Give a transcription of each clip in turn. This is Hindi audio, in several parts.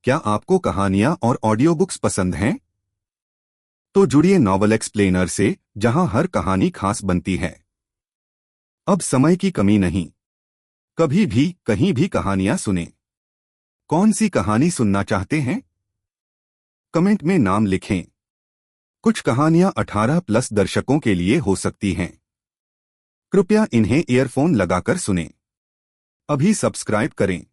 क्या आपको कहानियां और ऑडियो बुक्स पसंद हैं? तो जुड़िए नॉवल एक्सप्लेनर से, जहां हर कहानी खास बनती है। अब समय की कमी नहीं, कभी भी कहीं भी कहानियां सुने। कौन सी कहानी सुनना चाहते हैं? कमेंट में नाम लिखें। कुछ कहानियां 18 प्लस दर्शकों के लिए हो सकती हैं। कृपया इन्हें ईयरफोन लगाकर सुनें। अभी सब्सक्राइब करें।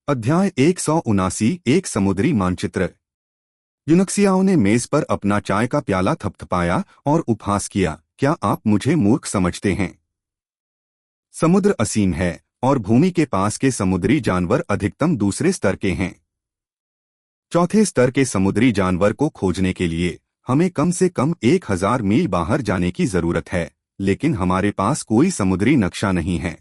अध्याय 179, एक समुद्री मानचित्र। यूनक्सियाओं ने मेज पर अपना चाय का प्याला थपथपाया और उपहास किया। क्या आप मुझे मूर्ख समझते हैं? समुद्र असीम है और भूमि के पास के समुद्री जानवर अधिकतम दूसरे स्तर के हैं। चौथे स्तर के समुद्री जानवर को खोजने के लिए हमें कम से कम 1000 मील बाहर जाने की जरूरत है, लेकिन हमारे पास कोई समुद्री नक्शा नहीं है।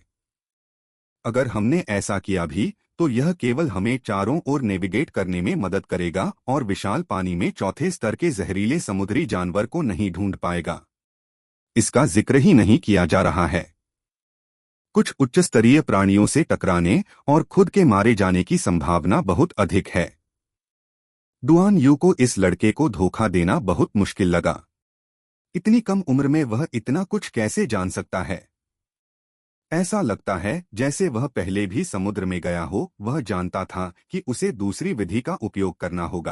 अगर हमने ऐसा किया भी तो यह केवल हमें चारों ओर नेविगेट करने में मदद करेगा और विशाल पानी में चौथे स्तर के जहरीले समुद्री जानवर को नहीं ढूंढ पाएगा। इसका जिक्र ही नहीं किया जा रहा है। कुछ उच्च स्तरीय प्राणियों से टकराने और खुद के मारे जाने की संभावना बहुत अधिक है। डुआन यू को इस लड़के को धोखा देना बहुत मुश्किल लगा। इतनी कम उम्र में वह इतना कुछ कैसे जान सकता है? ऐसा लगता है जैसे वह पहले भी समुद्र में गया हो। वह जानता था कि उसे दूसरी विधि का उपयोग करना होगा।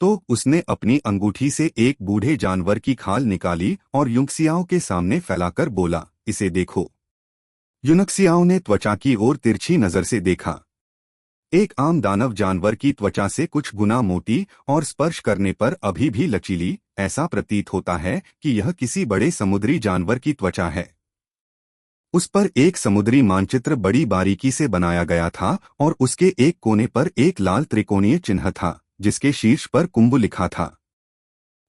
तो उसने अपनी अंगूठी से एक बूढ़े जानवर की खाल निकाली और यूनक्सियाओं के सामने फैलाकर बोला, इसे देखो। यूनक्सियाओं ने त्वचा की ओर तिरछी नजर से देखा। एक आम दानव जानवर की त्वचा से कुछ गुना मोटी और स्पर्श करने पर अभी भी लचीली। ऐसा प्रतीत होता है कि यह किसी बड़े समुद्री जानवर की त्वचा है। उस पर एक समुद्री मानचित्र बड़ी बारीकी से बनाया गया था और उसके एक कोने पर एक लाल त्रिकोणीय चिन्ह था, जिसके शीर्ष पर कुंभ लिखा था।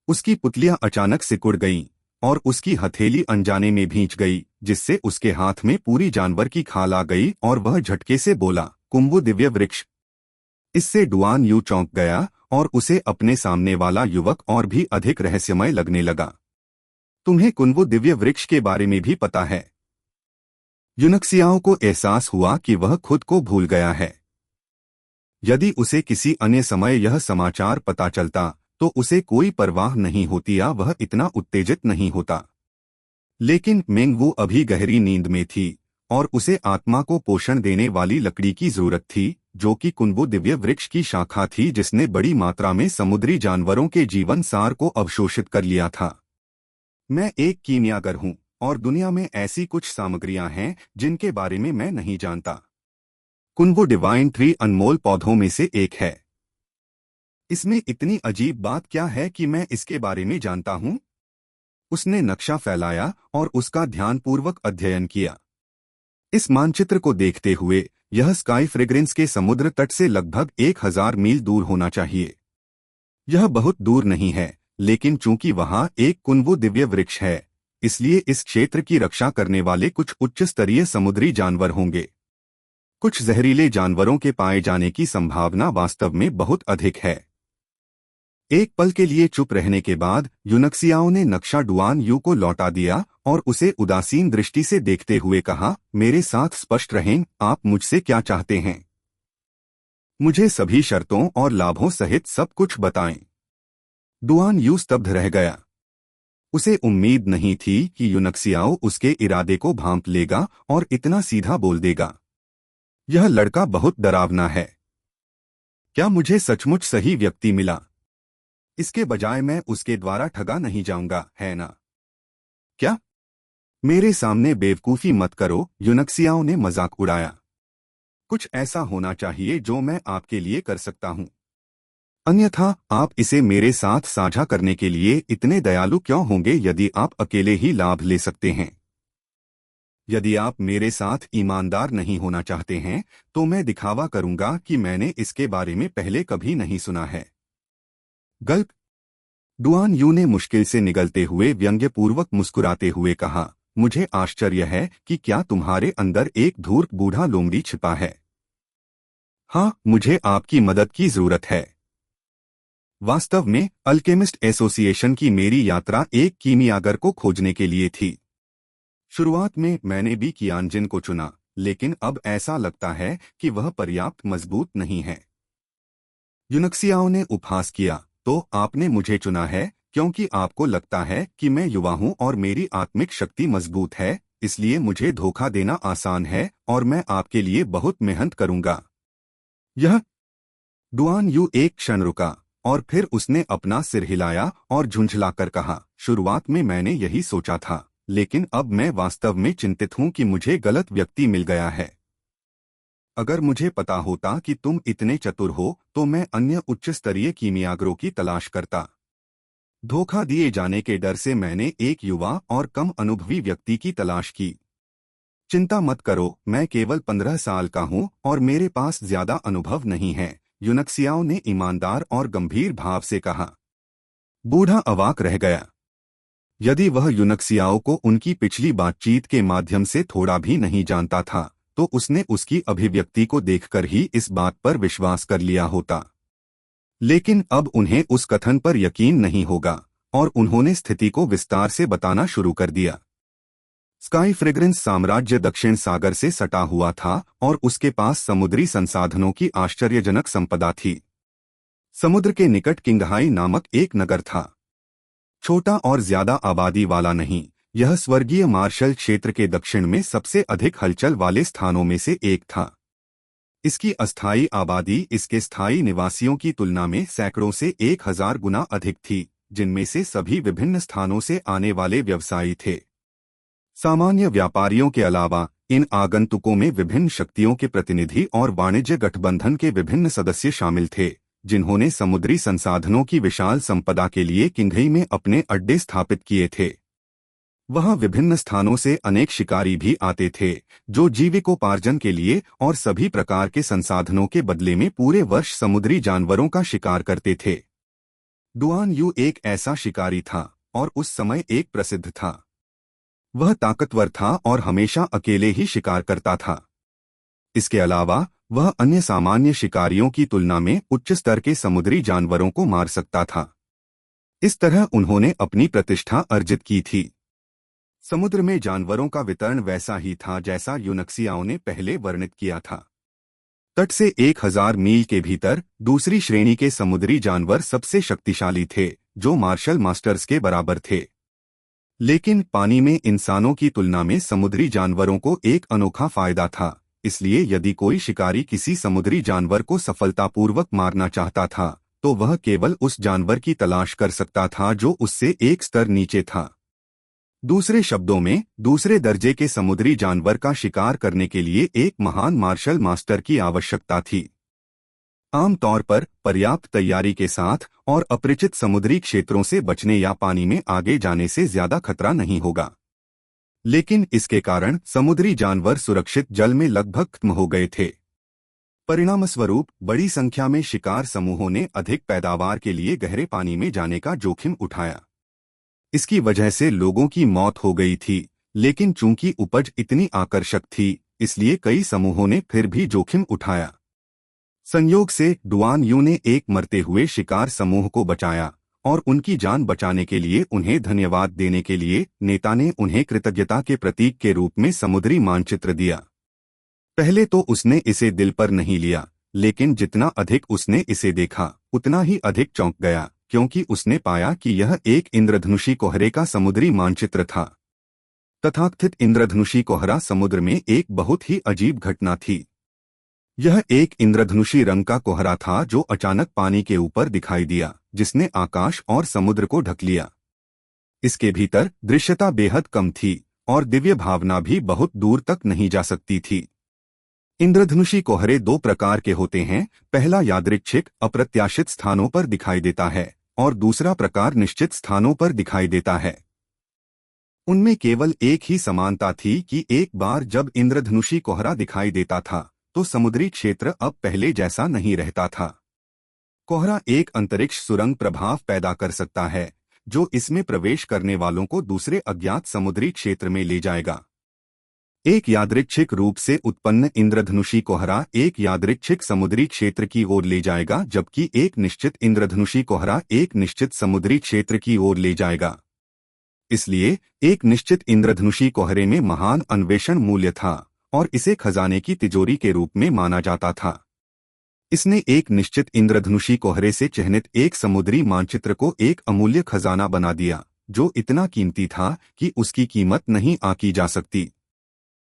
उसकी पुतलियां अचानक सिकुड़ गईं और उसकी हथेली अनजाने में भींच गई, जिससे उसके हाथ में पूरी जानवर की खाल आ गई और वह झटके से बोला, कुंभ दिव्य वृक्ष। इससे डुआन यू चौंक गया और उसे अपने सामने वाला युवक और भी अधिक रहस्यमय लगने लगा। तुम्हें कुंभ दिव्य वृक्ष के बारे में भी पता है? यूनक्सियाओं को एहसास हुआ कि वह खुद को भूल गया है। यदि उसे किसी अन्य समय यह समाचार पता चलता तो उसे कोई परवाह नहीं होती या वह इतना उत्तेजित नहीं होता। लेकिन मेंगवू अभी गहरी नींद में थी और उसे आत्मा को पोषण देने वाली लकड़ी की जरूरत थी, जो कि कुंभ दिव्य वृक्ष की शाखा थी जिसने बड़ी मात्रा में समुद्री जानवरों के जीवन सार को अवशोषित कर लिया था। मैं एक कीमियागर हूँ और दुनिया में ऐसी कुछ सामग्रियां हैं जिनके बारे में मैं नहीं जानता। कुंभ डिवाइन ट्री अनमोल पौधों में से एक है। इसमें इतनी अजीब बात क्या है कि मैं इसके बारे में जानता हूं? उसने नक्शा फैलाया और उसका ध्यानपूर्वक अध्ययन किया। इस मानचित्र को देखते हुए यह स्काई फ्रेग्रेंस के समुद्र तट से लगभग 1000 मील दूर होना चाहिए। यह बहुत दूर नहीं है, लेकिन चूंकि वहां एक कुंभ दिव्य वृक्ष है, इसलिए इस क्षेत्र की रक्षा करने वाले कुछ उच्च स्तरीय समुद्री जानवर होंगे। कुछ जहरीले जानवरों के पाए जाने की संभावना वास्तव में बहुत अधिक है। एक पल के लिए चुप रहने के बाद यूनक्सियाओं ने नक्शा डुआन यू को लौटा दिया और उसे उदासीन दृष्टि से देखते हुए कहा, मेरे साथ स्पष्ट रहें, आप मुझसे क्या चाहते हैं? मुझे सभी शर्तों और लाभों सहित सब कुछ बताएं। डुआन यू स्तब्ध रह गया। उसे उम्मीद नहीं थी कि यूनक्सियाओ उसके इरादे को भांप लेगा और इतना सीधा बोल देगा। यह लड़का बहुत डरावना है। क्या मुझे सचमुच सही व्यक्ति मिला? इसके बजाय मैं उसके द्वारा ठगा नहीं जाऊंगा, है ना? क्या? मेरे सामने बेवकूफी मत करो, यूनक्सियाओ ने मजाक उड़ाया। कुछ ऐसा होना चाहिए जो मैं आपके लिए कर सकता हूं। अन्यथा आप इसे मेरे साथ साझा करने के लिए इतने दयालु क्यों होंगे यदि आप अकेले ही लाभ ले सकते हैं? यदि आप मेरे साथ ईमानदार नहीं होना चाहते हैं तो मैं दिखावा करूंगा कि मैंने इसके बारे में पहले कभी नहीं सुना है। गल्प। डुआन यू ने मुश्किल से निगलते हुए व्यंग्यपूर्वक मुस्कुराते हुए कहा, मुझे आश्चर्य है कि क्या तुम्हारे अंदर एक धूर्त बूढ़ा लोमड़ी छिपा है। हाँ, मुझे आपकी मदद की जरूरत है। वास्तव में अल्केमिस्ट एसोसिएशन की मेरी यात्रा एक कीमियागर को खोजने के लिए थी। शुरुआत में मैंने भी कियानजिन को चुना, लेकिन अब ऐसा लगता है कि वह पर्याप्त मजबूत नहीं है। यूनक्सियाओ ने उपहास किया, तो आपने मुझे चुना है क्योंकि आपको लगता है कि मैं युवा हूं और मेरी आत्मिक शक्ति मजबूत है, इसलिए मुझे धोखा देना आसान है और मैं आपके लिए बहुत मेहनत करूंगा। यह डुआन यू एक क्षण रुका और फिर उसने अपना सिर हिलाया और झुंझलाकर कहा, शुरुआत में मैंने यही सोचा था, लेकिन अब मैं वास्तव में चिंतित हूं कि मुझे गलत व्यक्ति मिल गया है। अगर मुझे पता होता कि तुम इतने चतुर हो तो मैं अन्य उच्च स्तरीय कीमियागरों की तलाश करता। धोखा दिए जाने के डर से मैंने एक युवा और कम अनुभवी व्यक्ति की तलाश की। चिंता मत करो, मैं केवल 15 साल का हूं और मेरे पास ज्यादा अनुभव नहीं है, यूनक्सियाओ ने ईमानदार और गंभीर भाव से कहा। बूढ़ा अवाक रह गया। यदि वह यूनक्सियाओ को उनकी पिछली बातचीत के माध्यम से थोड़ा भी नहीं जानता था, तो उसने उसकी अभिव्यक्ति को देखकर ही इस बात पर विश्वास कर लिया होता। लेकिन अब उन्हें उस कथन पर यकीन नहीं होगा और उन्होंने स्थिति को विस्तार से बताना शुरू कर दिया। स्काई फ्रेग्रेंस साम्राज्य दक्षिण सागर से सटा हुआ था और उसके पास समुद्री संसाधनों की आश्चर्यजनक संपदा थी। समुद्र के निकट किंगहाई नामक एक नगर था। छोटा और ज्यादा आबादी वाला नहीं, यह स्वर्गीय मार्शल क्षेत्र के दक्षिण में सबसे अधिक हलचल वाले स्थानों में से एक था। इसकी अस्थायी आबादी इसके स्थायी निवासियों की तुलना में सैकड़ों से 1000 गुना अधिक थी, जिनमें से सभी विभिन्न स्थानों से आने वाले व्यवसायी थे। सामान्य व्यापारियों के अलावा इन आगंतुकों में विभिन्न शक्तियों के प्रतिनिधि और वाणिज्य गठबंधन के विभिन्न सदस्य शामिल थे, जिन्होंने समुद्री संसाधनों की विशाल संपदा के लिए किंघई में अपने अड्डे स्थापित किए थे। वहां विभिन्न स्थानों से अनेक शिकारी भी आते थे, जो जीविकोपार्जन के लिए और सभी प्रकार के संसाधनों के बदले में पूरे वर्ष समुद्री जानवरों का शिकार करते थे। डुआन यू एक ऐसा शिकारी था और उस समय एक प्रसिद्ध था। वह ताकतवर था और हमेशा अकेले ही शिकार करता था। इसके अलावा वह अन्य सामान्य शिकारियों की तुलना में उच्च स्तर के समुद्री जानवरों को मार सकता था। इस तरह उन्होंने अपनी प्रतिष्ठा अर्जित की थी। समुद्र में जानवरों का वितरण वैसा ही था जैसा यूनक्सियाओं ने पहले वर्णित किया था। तट से 1000 मील के भीतर दूसरी श्रेणी के समुद्री जानवर सबसे शक्तिशाली थे, जो मार्शल मास्टर्स के बराबर थे। लेकिन पानी में इंसानों की तुलना में समुद्री जानवरों को एक अनोखा फायदा था, इसलिए यदि कोई शिकारी किसी समुद्री जानवर को सफलतापूर्वक मारना चाहता था, तो वह केवल उस जानवर की तलाश कर सकता था जो उससे एक स्तर नीचे था। दूसरे शब्दों में, दूसरे दर्जे के समुद्री जानवर का शिकार करने के लिए एक महान मार्शल मास्टर की आवश्यकता थी। आमतौर पर पर्याप्त तैयारी के साथ और अपरिचित समुद्री क्षेत्रों से बचने या पानी में आगे जाने से ज्यादा खतरा नहीं होगा। लेकिन इसके कारण समुद्री जानवर सुरक्षित जल में लगभग खत्म हो गए थे। परिणामस्वरूप बड़ी संख्या में शिकार समूहों ने अधिक पैदावार के लिए गहरे पानी में जाने का जोखिम उठाया। इसकी वजह से लोगों की मौत हो गई थी, लेकिन चूंकि उपज इतनी आकर्षक थी, इसलिए कई समूहों ने फिर भी जोखिम उठाया। संयोग से डुआन यू ने एक मरते हुए शिकार समूह को बचाया और उनकी जान बचाने के लिए उन्हें धन्यवाद देने के लिए नेता ने उन्हें कृतज्ञता के प्रतीक के रूप में समुद्री मानचित्र दिया। पहले तो उसने इसे दिल पर नहीं लिया, लेकिन जितना अधिक उसने इसे देखा उतना ही अधिक चौंक गया, क्योंकि उसने पाया कि यह एक इंद्रधनुषी कोहरे का समुद्री मानचित्र था। तथाकथित इंद्रधनुषी कोहरा समुद्र में एक बहुत ही अजीब घटना थी। यह एक इंद्रधनुषी रंग का कोहरा था जो अचानक पानी के ऊपर दिखाई दिया, जिसने आकाश और समुद्र को ढक लिया। इसके भीतर दृश्यता बेहद कम थी और दिव्य भावना भी बहुत दूर तक नहीं जा सकती थी। इंद्रधनुषी कोहरे दो प्रकार के होते हैं, पहला यादृच्छिक अप्रत्याशित स्थानों पर दिखाई देता है और दूसरा प्रकार निश्चित स्थानों पर दिखाई देता है। उनमें केवल एक ही समानता थी कि एक बार जब इंद्रधनुषी कोहरा दिखाई देता था तो समुद्री क्षेत्र अब पहले जैसा नहीं रहता था। कोहरा एक अंतरिक्ष सुरंग प्रभाव पैदा कर सकता है, जो इसमें प्रवेश करने वालों को दूसरे अज्ञात समुद्री क्षेत्र में ले जाएगा। एक यादृच्छिक रूप से उत्पन्न इंद्रधनुषी कोहरा एक यादृच्छिक समुद्री क्षेत्र की ओर ले जाएगा, जबकि एक निश्चित इंद्रधनुषी कोहरा एक निश्चित समुद्री क्षेत्र की ओर ले जाएगा। इसलिए एक निश्चित इंद्रधनुषी कोहरे में महान अन्वेषण मूल्य था और इसे खजाने की तिजोरी के रूप में माना जाता था। इसने एक निश्चित इंद्रधनुषी कोहरे से चिह्नित एक समुद्री मानचित्र को एक अमूल्य खजाना बना दिया, जो इतना कीमती था कि उसकी कीमत नहीं आंकी जा सकती।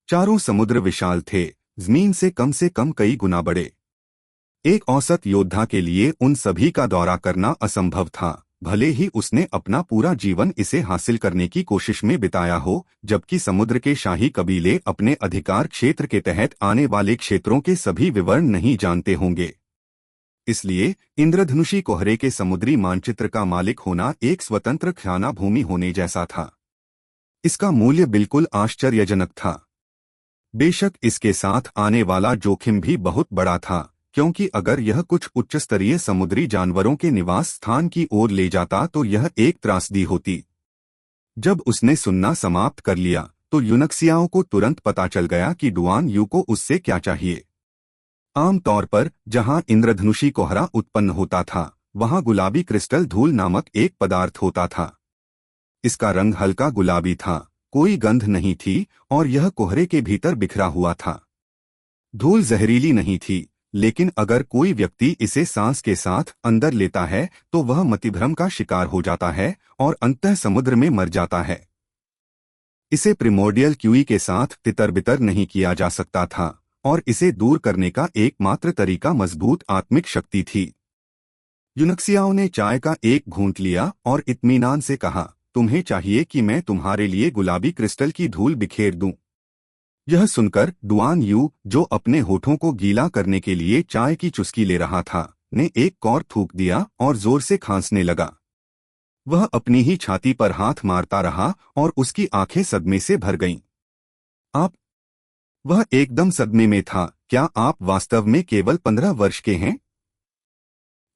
चारों समुद्र विशाल थे, जमीन से कम कई गुना बड़े। एक औसत योद्धा के लिए उन सभी का दौरा करना असंभव था, भले ही उसने अपना पूरा जीवन इसे हासिल करने की कोशिश में बिताया हो, जबकि समुद्र के शाही कबीले अपने अधिकार क्षेत्र के तहत आने वाले क्षेत्रों के सभी विवरण नहीं जानते होंगे। इसलिए इंद्रधनुषी कोहरे के समुद्री मानचित्र का मालिक होना एक स्वतंत्र खाना भूमि होने जैसा था। इसका मूल्य बिल्कुल आश्चर्यजनक था। बेशक इसके साथ आने वाला जोखिम भी बहुत बड़ा था, क्योंकि अगर यह कुछ उच्च स्तरीय समुद्री जानवरों के निवास स्थान की ओर ले जाता तो यह एक त्रासदी होती। जब उसने सुनना समाप्त कर लिया तो यूनक्सियाओं को तुरंत पता चल गया कि डुआन यू को उससे क्या चाहिए। आमतौर पर जहां इंद्रधनुषी कोहरा उत्पन्न होता था, वहां गुलाबी क्रिस्टल धूल नामक एक पदार्थ होता था। इसका रंग हल्का गुलाबी था, कोई गंध नहीं थी और यह कोहरे के भीतर बिखरा हुआ था। धूल जहरीली नहीं थी, लेकिन अगर कोई व्यक्ति इसे सांस के साथ अंदर लेता है तो वह मतिभ्रम का शिकार हो जाता है और अंततः समुद्र में मर जाता है। इसे प्रिमोर्डियल क्यूई के साथ तितर-बितर नहीं किया जा सकता था और इसे दूर करने का एकमात्र तरीका मजबूत आत्मिक शक्ति थी। यूनक्सियाओं ने चाय का एक घूंट लिया और इत्मीनान से कहा, तुम्हें चाहिए कि मैं तुम्हारे लिए गुलाबी क्रिस्टल की धूल बिखेर दूं। यह सुनकर डुआन यू, जो अपने होठों को गीला करने के लिए चाय की चुस्की ले रहा था, ने एक कौर थूक दिया और जोर से खांसने लगा। वह अपनी ही छाती पर हाथ मारता रहा और उसकी आंखें सदमे से भर गईं। आप? वह एकदम सदमे में था। क्या आप वास्तव में केवल 15 वर्ष के हैं?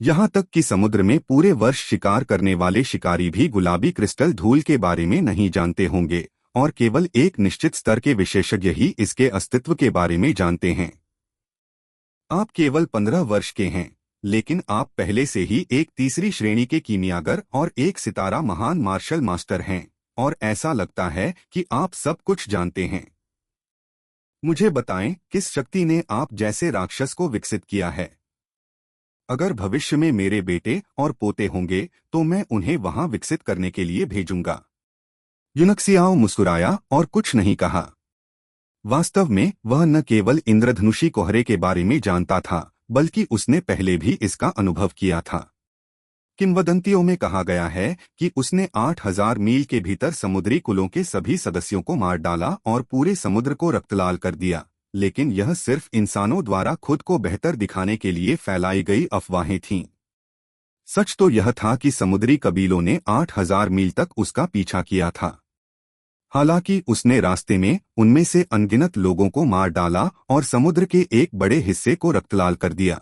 यहाँ तक कि समुद्र में पूरे वर्ष शिकार करने वाले शिकारी भी गुलाबी क्रिस्टल धूल के बारे में नहीं जानते होंगे और केवल एक निश्चित स्तर के विशेषज्ञ ही इसके अस्तित्व के बारे में जानते हैं। आप केवल 15 वर्ष के हैं, लेकिन आप पहले से ही एक तीसरी श्रेणी के कीमियागर और एक सितारा महान मार्शल मास्टर हैं और ऐसा लगता है कि आप सब कुछ जानते हैं। मुझे बताएं, किस शक्ति ने आप जैसे राक्षस को विकसित किया है? अगर भविष्य में मेरे बेटे और पोते होंगे तो मैं उन्हें वहां विकसित करने के लिए भेजूंगा। यूनक्सियाओ मुस्कुराया और कुछ नहीं कहा। वास्तव में वह न केवल इंद्रधनुषी कोहरे के बारे में जानता था, बल्कि उसने पहले भी इसका अनुभव किया था। किंवदंतियों में कहा गया है कि उसने 8000 मील के भीतर समुद्री कुलों के सभी सदस्यों को मार डाला और पूरे समुद्र को रक्तलाल कर दिया, लेकिन यह सिर्फ इंसानों द्वारा खुद को बेहतर दिखाने के लिए फैलाई गई अफवाहें थीं। सच तो यह था कि समुद्री कबीलों ने 8000 मील तक उसका पीछा किया था। हालांकि उसने रास्ते में उनमें से अनगिनत लोगों को मार डाला और समुद्र के एक बड़े हिस्से को रक्तलाल कर दिया।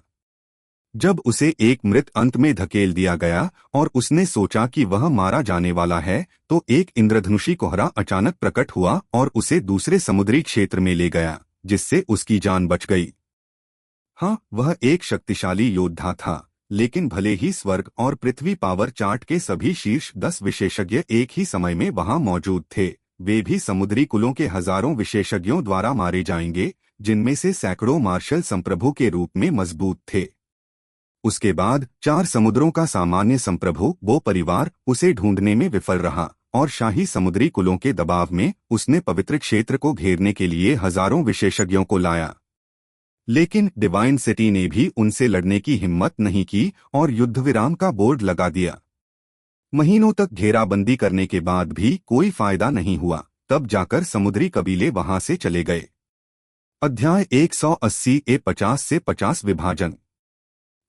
जब उसे एक मृत अंत में धकेल दिया गया और उसने सोचा कि वह मारा जाने वाला है, तो एक इंद्रधनुषी कोहरा अचानक प्रकट हुआ और उसे दूसरे समुद्री क्षेत्र में ले गया, जिससे उसकी जान बच गई। हाँ, वह एक शक्तिशाली योद्धा था, लेकिन भले ही स्वर्ग और पृथ्वी पावर चार्ट के सभी शीर्ष 10 विशेषज्ञ एक ही समय में वहां मौजूद थे, वे भी समुद्री कुलों के हजारों विशेषज्ञों द्वारा मारे जाएंगे, जिनमें से सैकड़ों मार्शल संप्रभु के रूप में मजबूत थे। उसके बाद 4 समुद्रों का सामान्य संप्रभु वो परिवार उसे ढूंढने में विफल रहा और शाही समुद्री कुलों के दबाव में उसने पवित्र क्षेत्र को घेरने के लिए हजारों विशेषज्ञों को लाया। लेकिन डिवाइन सिटी ने भी उनसे लड़ने की हिम्मत नहीं की और युद्धविराम का बोर्ड लगा दिया। महीनों तक घेराबंदी करने के बाद भी कोई फायदा नहीं हुआ, तब जाकर समुद्री कबीले वहां से चले गए। अध्याय 180 ए 50 से 50 विभाजन।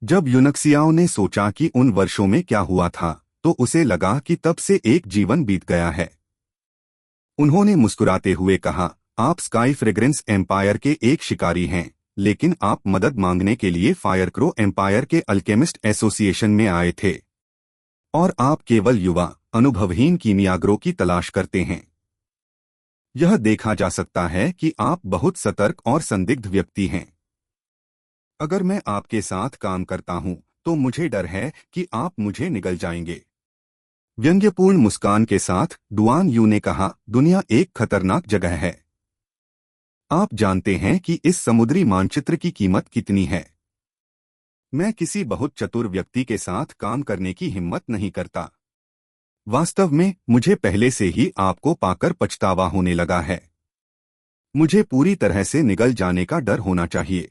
जब यूनक्सियाओं ने सोचा कि उन वर्षों में क्या हुआ था, तो उसे लगा कि तब से एक जीवन बीत गया है। उन्होंने मुस्कुराते हुए कहा, आप स्काई फ्रेग्रेंस एम्पायर के एक शिकारी हैं, लेकिन आप मदद मांगने के लिए फायरक्रो एम्पायर के अल्केमिस्ट एसोसिएशन में आए थे और आप केवल युवा, अनुभवहीन कीमियागरों की तलाश करते हैं। यह देखा जा सकता है कि आप बहुत सतर्क और संदिग्ध व्यक्ति हैं। अगर मैं आपके साथ काम करता हूं, तो मुझे डर है कि आप मुझे निगल जाएंगे। व्यंग्यपूर्ण मुस्कान के साथ डुआन यू ने कहा, दुनिया एक खतरनाक जगह है। आप जानते हैं कि इस समुद्री मानचित्र की कीमत कितनी है? मैं किसी बहुत चतुर व्यक्ति के साथ काम करने की हिम्मत नहीं करता। वास्तव में मुझे पहले से ही आपको पाकर पछतावा होने लगा है। मुझे पूरी तरह से निगल जाने का डर होना चाहिए।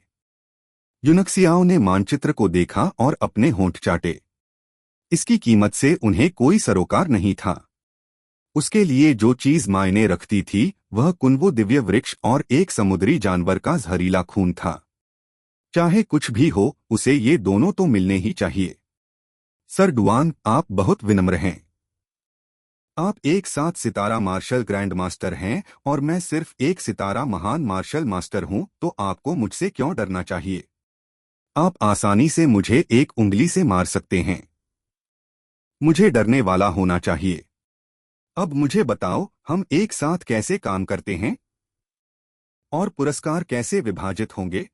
यूनक्सियाओं ने मानचित्र को देखा और अपने होंठ चाटे। इसकी कीमत से उन्हें कोई सरोकार नहीं था। उसके लिए जो चीज मायने रखती थी वह कुनवो दिव्य वृक्ष और एक समुद्री जानवर का जहरीला खून था। चाहे कुछ भी हो, उसे ये दोनों तो मिलने ही चाहिए। सर डुआन, आप बहुत विनम्र हैं। आप एक सात सितारा मार्शल ग्रैंड मास्टर हैं और मैं सिर्फ एक सितारा महान मार्शल मास्टर हूं, तो आपको मुझसे क्यों डरना चाहिए? आप आसानी से मुझे एक उंगली से मार सकते हैं। मुझे डरने वाला होना चाहिए। अब मुझे बताओ, हम एक साथ कैसे काम करते हैं और पुरस्कार कैसे विभाजित होंगे?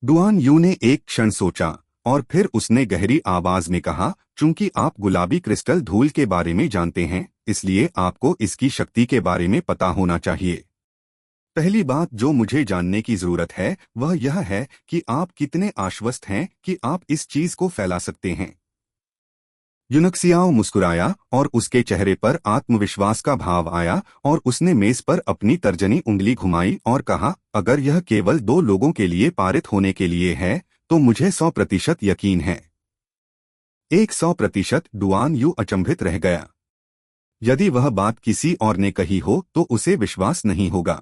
डुआन यू ने एक क्षण सोचा और फिर उसने गहरी आवाज में कहा, चूंकि आप गुलाबी क्रिस्टल धूल के बारे में जानते हैं, इसलिए आपको इसकी शक्ति के बारे में पता होना चाहिए। पहली बात जो मुझे जानने की जरूरत है वह यह है कि आप कितने आश्वस्त हैं कि आप इस चीज को फैला सकते हैं। यूनक्सियाओ मुस्कुराया और उसके चेहरे पर आत्मविश्वास का भाव आया और उसने मेज पर अपनी तर्जनी उंगली घुमाई और कहा, अगर यह केवल 2 लोगों के लिए पारित होने के लिए है तो मुझे 100% यकीन है। 100%? डुआन यू अचंभित रह गया। यदि वह बात किसी और ने कही हो तो उसे विश्वास नहीं होगा,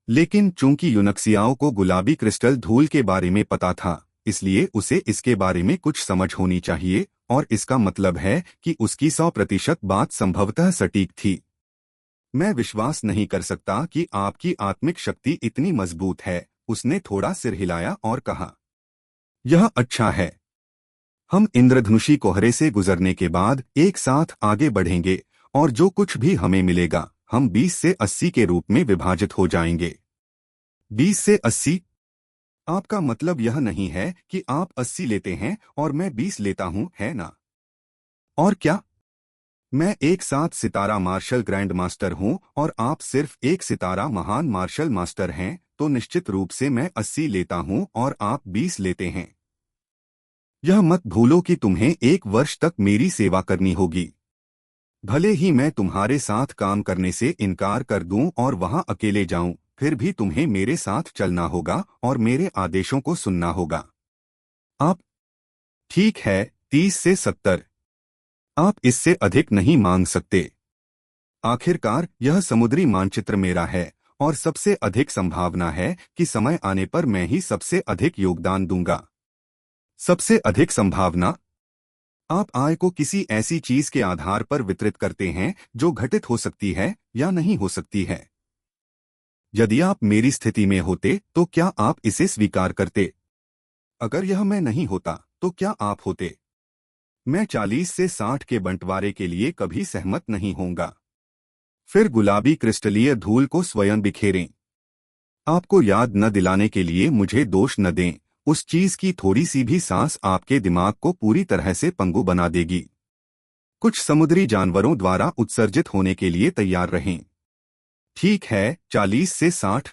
लेकिन चूंकि यूनक्सियाओ को गुलाबी क्रिस्टल धूल के बारे में पता था, इसलिए उसे इसके बारे में कुछ समझ होनी चाहिए, और इसका मतलब है कि उसकी 100% बात संभवतः सटीक थी। मैं विश्वास नहीं कर सकता कि आपकी आत्मिक शक्ति इतनी मजबूत है। उसने थोड़ा सिर हिलाया और कहा, यह अच्छा है। हम इंद्रधनुषी कोहरे से गुजरने के बाद एक साथ आगे बढ़ेंगे और जो कुछ भी हमें मिलेगा हम 20 से 80 के रूप में विभाजित हो जाएंगे। 20 से 80? आपका मतलब यह नहीं है कि आप 80 लेते हैं और मैं 20 लेता हूं, है ना? और क्या? मैं एक साथ सितारा मार्शल ग्रैंड मास्टर हूं और आप सिर्फ एक सितारा महान मार्शल मास्टर हैं, तो निश्चित रूप से मैं 80 लेता हूं और आप 20 लेते हैं। यह मत भूलो कि तुम्हें 1 वर्ष तक मेरी सेवा करनी होगी। भले ही मैं तुम्हारे साथ काम करने से इनकार कर दूं और वहां अकेले जाऊं, फिर भी तुम्हें मेरे साथ चलना होगा और मेरे आदेशों को सुनना होगा। आप? ठीक है, 30 से 70। आप इससे अधिक नहीं मांग सकते। आखिरकार यह समुद्री मानचित्र मेरा है और सबसे अधिक संभावना है कि समय आने पर मैं ही सबसे अधिक योगदान दूंगा। सबसे अधिक संभावना? आप आय को किसी ऐसी चीज के आधार पर वितरित करते हैं जो घटित हो सकती है या नहीं हो सकती है। यदि आप मेरी स्थिति में होते तो क्या आप इसे स्वीकार करते? अगर यह मैं नहीं होता तो क्या आप होते? मैं 40 से 60 के बंटवारे के लिए कभी सहमत नहीं होऊंगा। फिर गुलाबी क्रिस्टलीय धूल को स्वयं बिखेरें। आपको याद न दिलाने के लिए मुझे दोष न दें, उस चीज की थोड़ी सी भी सांस आपके दिमाग को पूरी तरह से पंगु बना देगी। कुछ समुद्री जानवरों द्वारा उत्सर्जित होने के लिए तैयार रहें। ठीक है, 40 से 60।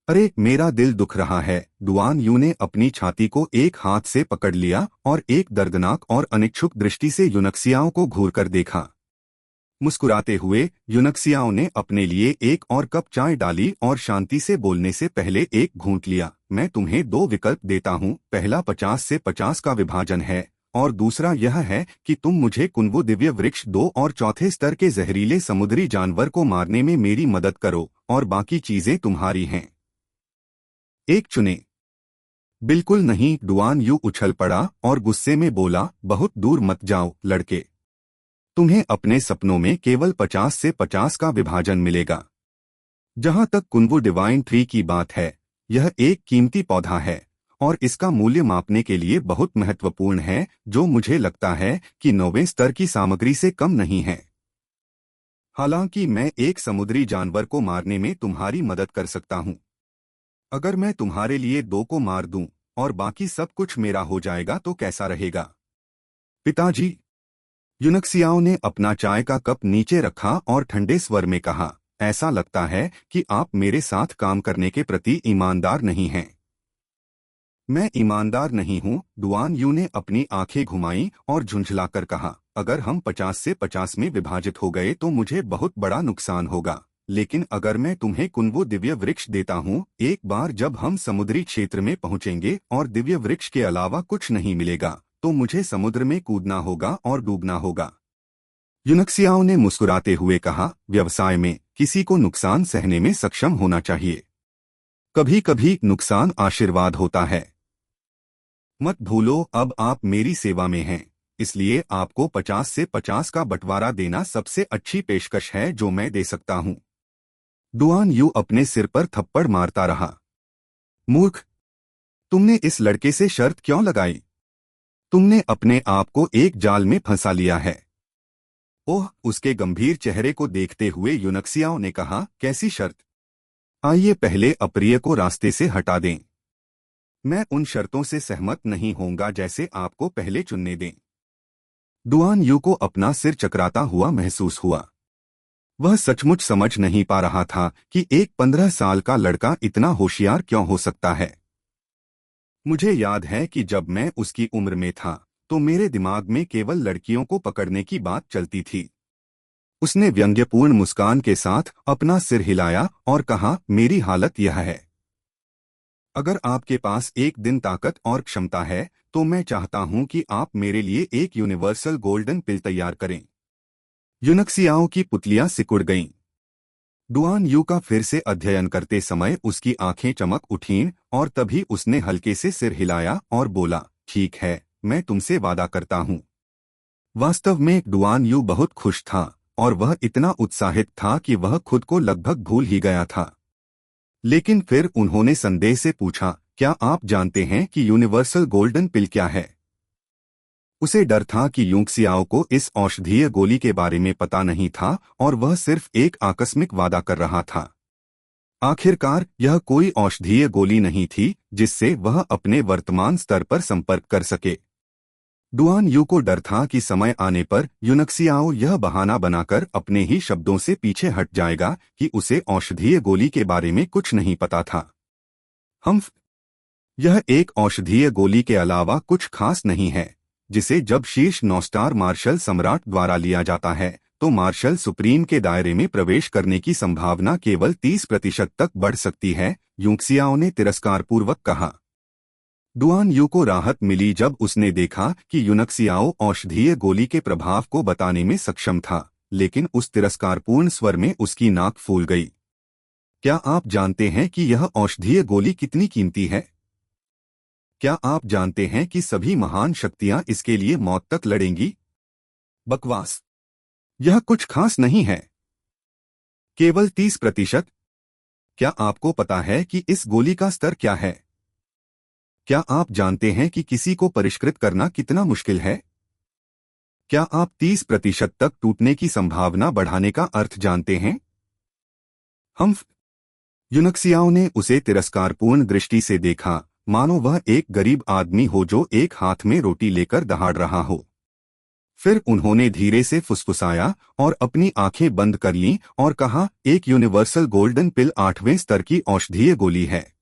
अरे, मेरा दिल दुख रहा है। डुआन यू ने अपनी छाती को एक हाथ से पकड़ लिया और एक दर्दनाक और अनिच्छुक दृष्टि से यूनक्सियाओं को घूरकर देखा। मुस्कुराते हुए यूनक्सियाओं ने अपने लिए एक और कप चाय डाली और शांति से बोलने से पहले एक घूंट लिया। मैं तुम्हें 2 विकल्प देता हूँ। पहला 50 से 50 का विभाजन है और दूसरा यह है कि तुम मुझे कुनवो दिव्य वृक्ष 2 और चौथे स्तर के जहरीले समुद्री जानवर को मारने में मेरी मदद करो और बाकी चीजें तुम्हारी हैं। एक चुने। बिल्कुल नहीं। डुआन यू उछल पड़ा और गुस्से में बोला, बहुत दूर मत जाओ लड़के। तुम्हें अपने सपनों में केवल 50 से 50 का विभाजन मिलेगा। जहां तक कुनवो डिवाइन ट्री की बात है, यह एक कीमती पौधा है और इसका मूल्य मापने के लिए बहुत महत्वपूर्ण है, जो मुझे लगता है कि 9वें स्तर की सामग्री से कम नहीं है। हालांकि मैं एक समुद्री जानवर को मारने में तुम्हारी मदद कर सकता हूं। अगर मैं तुम्हारे लिए 2 को मार दूं और बाकी सब कुछ मेरा हो जाएगा तो कैसा रहेगा? पिताजी, यूनक्सियाओं ने अपना चाय का कप नीचे रखा और ठंडे स्वर में कहा, ऐसा लगता है कि आप मेरे साथ काम करने के प्रति ईमानदार नहीं हैं। मैं ईमानदार नहीं हूँ, डुआन यू ने अपनी आंखें घुमाई और झुंझलाकर कहा। अगर हम 50 से 50 में विभाजित हो गए तो मुझे बहुत बड़ा नुकसान होगा, लेकिन अगर मैं तुम्हें कुनवो दिव्य वृक्ष देता हूँ, एक बार जब हम समुद्री क्षेत्र में पहुँचेंगे और दिव्य वृक्ष के अलावा कुछ नहीं मिलेगा, तो मुझे समुद्र में कूदना होगा और डूबना होगा। यूनक्सियाओ ने मुस्कुराते हुए कहा, व्यवसाय में किसी को नुकसान सहने में सक्षम होना चाहिए। कभी कभी नुकसान आशीर्वाद होता है। मत भूलो, अब आप मेरी सेवा में हैं, इसलिए आपको 50 से 50 का बंटवारा देना सबसे अच्छी पेशकश है जो मैं दे सकता हूं। डुआन यू अपने सिर पर थप्पड़ मारता रहा। मूर्ख, तुमने इस लड़के से शर्त क्यों लगाई? तुमने अपने आप को एक जाल में फंसा लिया है। ओह, उसके गंभीर चेहरे को देखते हुए यूनक्सियाओ ने कहा, कैसी शर्त? आइए पहले अप्रिय को रास्ते से हटा दें। मैं उन शर्तों से सहमत नहीं होऊंगा जैसे आपको पहले चुनने दें। डुआन यू को अपना सिर चकराता हुआ महसूस हुआ। वह सचमुच समझ नहीं पा रहा था कि एक 15 साल का लड़का इतना होशियार क्यों हो सकता है। मुझे याद है कि जब मैं उसकी उम्र में था तो मेरे दिमाग में केवल लड़कियों को पकड़ने की बात चलती थी। उसने व्यंग्यपूर्ण मुस्कान के साथ अपना सिर हिलाया और कहा, मेरी हालत यह है। अगर आपके पास एक दिन ताकत और क्षमता है तो मैं चाहता हूं कि आप मेरे लिए एक यूनिवर्सल गोल्डन पिल तैयार करें। यूनक्सियाओ की पुतलियां सिकुड़ गईं। डुआन यू का फिर से अध्ययन करते समय उसकी आंखें चमक उठीं और तभी उसने हल्के से सिर हिलाया और बोला, ठीक है, मैं तुमसे वादा करता हूं। वास्तव में डुआन यू बहुत खुश था और वह इतना उत्साहित था कि वह खुद को लगभग भूल ही गया था। लेकिन फिर उन्होंने संदेह से पूछा, क्या आप जानते हैं कि यूनिवर्सल गोल्डन पिल क्या है? उसे डर था कि यूनक्सियाओ को इस औषधीय गोली के बारे में पता नहीं था और वह सिर्फ एक आकस्मिक वादा कर रहा था। आखिरकार यह कोई औषधीय गोली नहीं थी जिससे वह अपने वर्तमान स्तर पर संपर्क कर सके। डुआन यू को डर था कि समय आने पर यूनक्सियाओ यह बहाना बनाकर अपने ही शब्दों से पीछे हट जाएगा कि उसे औषधीय गोली के बारे में कुछ नहीं पता था। यह एक औषधीय गोली के अलावा कुछ खास नहीं है, जिसे जब शीर्ष 9 स्टार मार्शल सम्राट द्वारा लिया जाता है तो मार्शल सुप्रीम के दायरे में प्रवेश करने की संभावना केवल 30% तक बढ़ सकती है, यूनक्सियाओ ने तिरस्कारपूर्वक कहा। डुआन यू को राहत मिली जब उसने देखा कि यूनक्सियाओ औषधीय गोली के प्रभाव को बताने में सक्षम था, लेकिन उस तिरस्कारपूर्ण स्वर में उसकी नाक फूल गई। क्या आप जानते हैं कि यह औषधीय गोली कितनी कीमती है? क्या आप जानते हैं कि सभी महान शक्तियां इसके लिए मौत तक लड़ेंगी? बकवास, यह कुछ खास नहीं है। केवल 30%। क्या आपको पता है कि इस गोली का स्तर क्या है? क्या आप जानते हैं कि किसी को परिष्कृत करना कितना मुश्किल है? क्या आप 30% तक टूटने की संभावना बढ़ाने का अर्थ जानते हैं? यूनक्सियाओ ने उसे तिरस्कारपूर्ण दृष्टि से देखा, मानो वह एक गरीब आदमी हो जो एक हाथ में रोटी लेकर दहाड़ रहा हो। फिर उन्होंने धीरे से फुसफुसाया और अपनी आंखें बंद कर लीं और कहा, एक यूनिवर्सल गोल्डन पिल 8वें स्तर की औषधीय गोली है।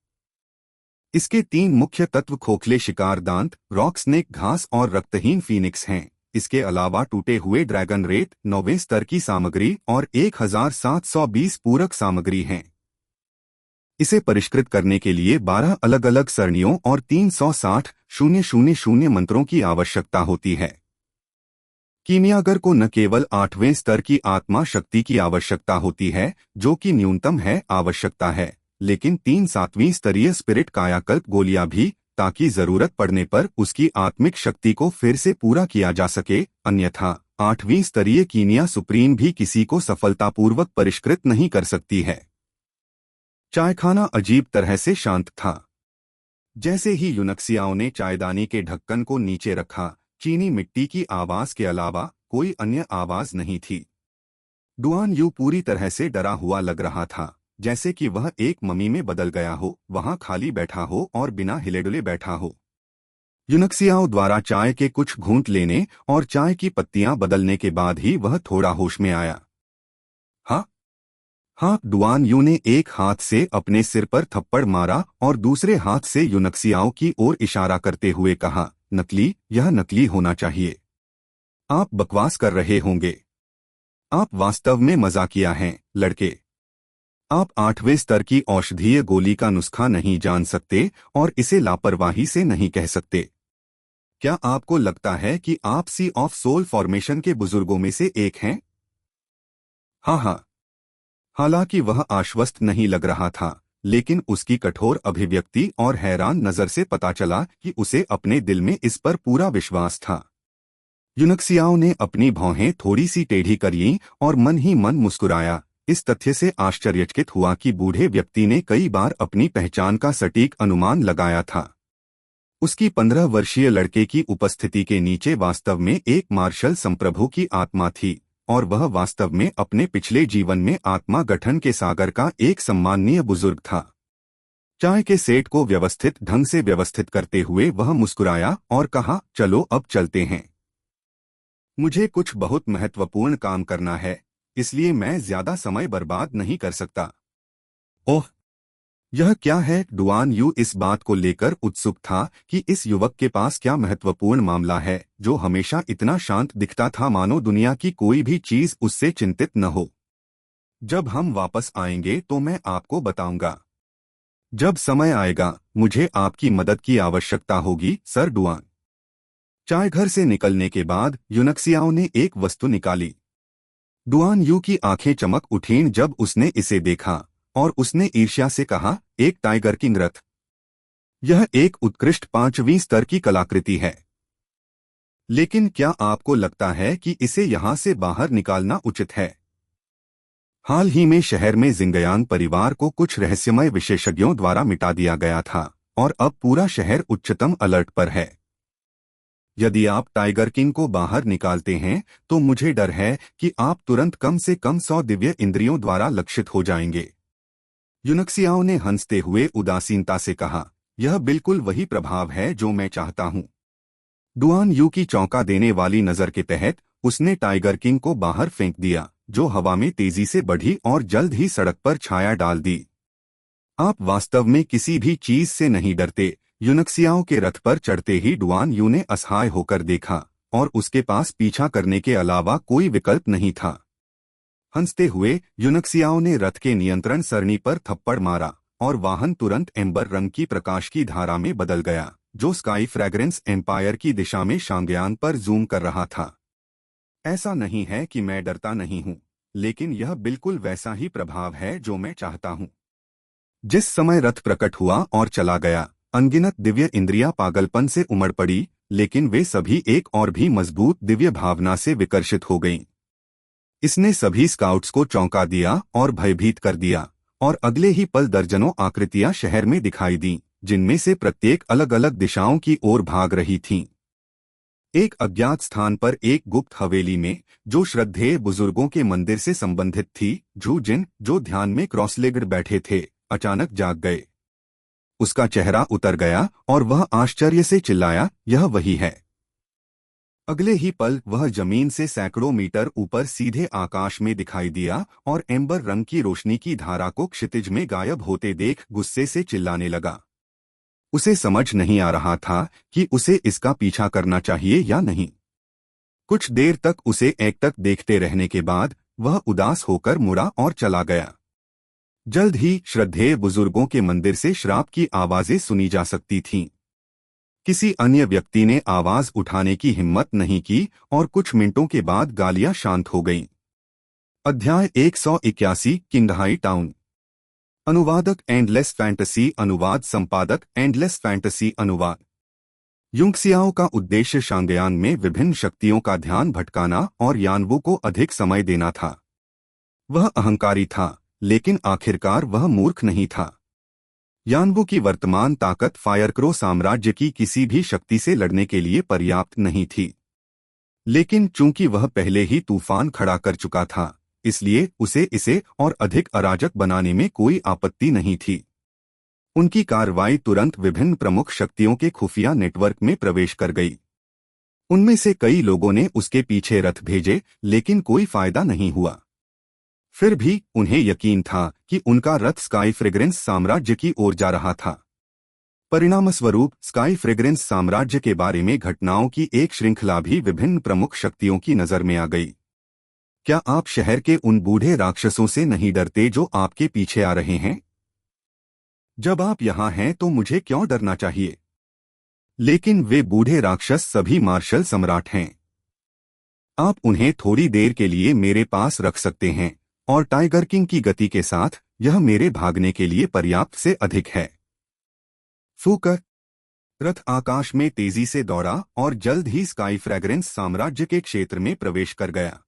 इसके 3 मुख्य तत्व खोखले शिकार दांत, रॉक स्नेक घास और रक्तहीन फीनिक्स हैं। इसके अलावा टूटे हुए ड्रैगन रेत 9वें स्तर की सामग्री और 1720 पूरक सामग्री हैं। इसे परिष्कृत करने के लिए 12 अलग अलग सरणियों और 360,000 मंत्रों की आवश्यकता होती है। कीमियागर को न केवल 8वें स्तर की आत्मा शक्ति की आवश्यकता होती है, जो कि न्यूनतम है आवश्यकता है, लेकिन 3 7वीं स्तरीय स्पिरिट कायाकल्प गोलियां भी, ताकि जरूरत पड़ने पर उसकी आत्मिक शक्ति को फिर से पूरा किया जा सके। अन्यथा 8वीं स्तरीय कीमिया सुप्रीम भी किसी को सफलतापूर्वक परिष्कृत नहीं कर सकती है। चायखाना अजीब तरह से शांत था। जैसे ही यूनक्सियाओ ने चायदानी के ढक्कन को नीचे रखा, चीनी मिट्टी की आवाज के अलावा कोई अन्य आवाज नहीं थी। डुआन यू पूरी तरह से डरा हुआ लग रहा था, जैसे कि वह एक मम्मी में बदल गया हो, वहां खाली बैठा हो और बिना हिलेडुले बैठा हो। यूनक्सियाओ द्वारा चाय के कुछ घूंट लेने और चाय की पत्तियां बदलने के बाद ही वह थोड़ा होश में आया। हाँ, हाँ, डुआन यू ने एक हाथ से अपने सिर पर थप्पड़ मारा और दूसरे हाथ से यूनक्सियाओ की ओर इशारा करते हुए कहा, नकली, यह नकली होना चाहिए। आप बकवास कर रहे होंगे। आप वास्तव में मजाकिया हैं, लड़के। आप 8वें स्तर की औषधीय गोली का नुस्खा नहीं जान सकते और इसे लापरवाही से नहीं कह सकते। क्या आपको लगता है कि आप सी ऑफ सोल फॉर्मेशन के बुजुर्गों में से एक हैं? हाँ हाँ। हालांकि वह आश्वस्त नहीं लग रहा था, लेकिन उसकी कठोर अभिव्यक्ति और हैरान नजर से पता चला कि उसे अपने दिल में इस पर पूरा विश्वास था। यूनक्सियाओ ने अपनी भौहें थोड़ी सी टेढ़ी करीं और मन ही मन मुस्कुराया, इस तथ्य से आश्चर्यचकित हुआ कि बूढ़े व्यक्ति ने कई बार अपनी पहचान का सटीक अनुमान लगाया था। उसकी 15 वर्षीय लड़के की उपस्थिति के नीचे वास्तव में एक मार्शल संप्रभु की आत्मा थी, और वह वास्तव में अपने पिछले जीवन में आत्मा गठन के सागर का एक सम्माननीय बुजुर्ग था। चाय के सेट को व्यवस्थित ढंग से व्यवस्थित करते हुए वह मुस्कुराया और कहा, चलो अब चलते हैं। मुझे कुछ बहुत महत्वपूर्ण काम करना है, इसलिए मैं ज्यादा समय बर्बाद नहीं कर सकता। ओह, यह क्या है? डुआन यू इस बात को लेकर उत्सुक था कि इस युवक के पास क्या महत्वपूर्ण मामला है, जो हमेशा इतना शांत दिखता था मानो दुनिया की कोई भी चीज उससे चिंतित न हो। जब हम वापस आएंगे तो मैं आपको बताऊंगा। जब समय आएगा, मुझे आपकी मदद की आवश्यकता होगी, सर डुआन। चाय घर से निकलने के बाद यूनक्सियाओ ने एक वस्तु निकाली। डुआन यू की आंखें चमक उठीं जब उसने इसे देखा, और उसने ईर्ष्या से कहा, एक टाइगर किंग रथ। यह एक उत्कृष्ट 5वीं स्तर की कलाकृति है। लेकिन क्या आपको लगता है कि इसे यहां से बाहर निकालना उचित है? हाल ही में शहर में जिंगयान परिवार को कुछ रहस्यमय विशेषज्ञों द्वारा मिटा दिया गया था, और अब पूरा शहर उच्चतम अलर्ट पर है। यदि आप टाइगर किंग को बाहर निकालते हैं तो मुझे डर है कि आप तुरंत कम से कम 100 दिव्य इंद्रियों द्वारा लक्षित हो जाएंगे। यूनक्सियाओ ने हंसते हुए उदासीनता से कहा, यह बिल्कुल वही प्रभाव है जो मैं चाहता हूं। डुआन यू की चौंका देने वाली नजर के तहत उसने टाइगर किंग को बाहर फेंक दिया, जो हवा में तेजी से बढ़ी और जल्द ही सड़क पर छाया डाल दी। आप वास्तव में किसी भी चीज से नहीं डरते। यूनक्सियाओ के रथ पर चढ़ते ही डुआन यू ने असहाय होकर देखा, और उसके पास पीछा करने के अलावा कोई विकल्प नहीं था। हंसते हुए यूनक्सियाओ ने रथ के नियंत्रण सरणी पर थप्पड़ मारा, और वाहन तुरंत एम्बर रंग की प्रकाश की धारा में बदल गया, जो स्काई फ्रेग्रेंस एम्पायर की दिशा में शांगयान पर जूम कर रहा था। ऐसा नहीं है कि मैं डरता नहीं हूं, लेकिन यह बिल्कुल वैसा ही प्रभाव है जो मैं चाहता हूं। जिस समय रथ प्रकट हुआ और चला गया, अनगिनत दिव्य इंद्रियां पागलपन से उमड़ पड़ी, लेकिन वे सभी एक और भी मजबूत दिव्य भावना से विकर्षित हो गईं। इसने सभी स्काउट्स को चौंका दिया और भयभीत कर दिया, और अगले ही पल दर्जनों आकृतियां शहर में दिखाई दीं, जिनमें से प्रत्येक अलग अलग दिशाओं की ओर भाग रही थीं। एक अज्ञात स्थान पर एक गुप्त हवेली में, जो श्रद्धेय बुजुर्गों के मंदिर से संबंधित थी, झू जिन, जो ध्यान में क्रॉसलेग्ड बैठे थे, अचानक जाग गए। उसका चेहरा उतर गया और वह आश्चर्य से चिल्लाया, यह वही है। अगले ही पल वह जमीन से सैकड़ों मीटर ऊपर सीधे आकाश में दिखाई दिया और एम्बर रंग की रोशनी की धारा को क्षितिज में गायब होते देख गुस्से से चिल्लाने लगा। उसे समझ नहीं आ रहा था कि उसे इसका पीछा करना चाहिए या नहीं। कुछ देर तक उसे एकटक देखते रहने के बाद वह उदास होकर मुड़ा और चला गया। जल्द ही श्रद्धेय बुजुर्गों के मंदिर से श्राप की आवाजें सुनी जा सकती थीं। किसी अन्य व्यक्ति ने आवाज उठाने की हिम्मत नहीं की और कुछ मिनटों के बाद गालियां शांत हो गईं। अध्याय 181 किंगहाई टाउन। अनुवादक एंडलेस फैंटेसी अनुवाद संपादक एंडलेस फैंटेसी अनुवाद। यूनक्सियाओ का उद्देश्य शांगयान में विभिन्न शक्तियों का ध्यान भटकाना और यानवू को अधिक समय देना था। वह अहंकारी था, लेकिन आखिरकार वह मूर्ख नहीं था। यानवू की वर्तमान ताकत फायरक्रो साम्राज्य की किसी भी शक्ति से लड़ने के लिए पर्याप्त नहीं थी। लेकिन चूंकि वह पहले ही तूफान खड़ा कर चुका था, इसलिए उसे इसे और अधिक अराजक बनाने में कोई आपत्ति नहीं थी। उनकी कार्रवाई तुरंत विभिन्न प्रमुख शक्तियों के खुफिया नेटवर्क में प्रवेश कर गई। उनमें से कई लोगों ने उसके पीछे रथ भेजे, लेकिन कोई फायदा नहीं हुआ। फिर भी उन्हें यकीन था कि उनका रथ स्काई फ्रेग्रेंस साम्राज्य की ओर जा रहा था। परिणामस्वरूप स्काई फ्रेग्रेंस साम्राज्य के बारे में घटनाओं की एक श्रृंखला भी विभिन्न प्रमुख शक्तियों की नजर में आ गई। क्या आप शहर के उन बूढ़े राक्षसों से नहीं डरते जो आपके पीछे आ रहे हैं? जब आप यहाँ हैं तो मुझे क्यों डरना चाहिए? लेकिन वे बूढ़े राक्षस सभी मार्शल सम्राट हैं। आप उन्हें थोड़ी देर के लिए मेरे पास रख सकते हैं और टाइगर किंग की गति के साथ यह मेरे भागने के लिए पर्याप्त से अधिक है। फूकर रथ आकाश में तेजी से दौड़ा और जल्द ही स्काई फ्रेग्रेंस साम्राज्य के क्षेत्र में प्रवेश कर गया।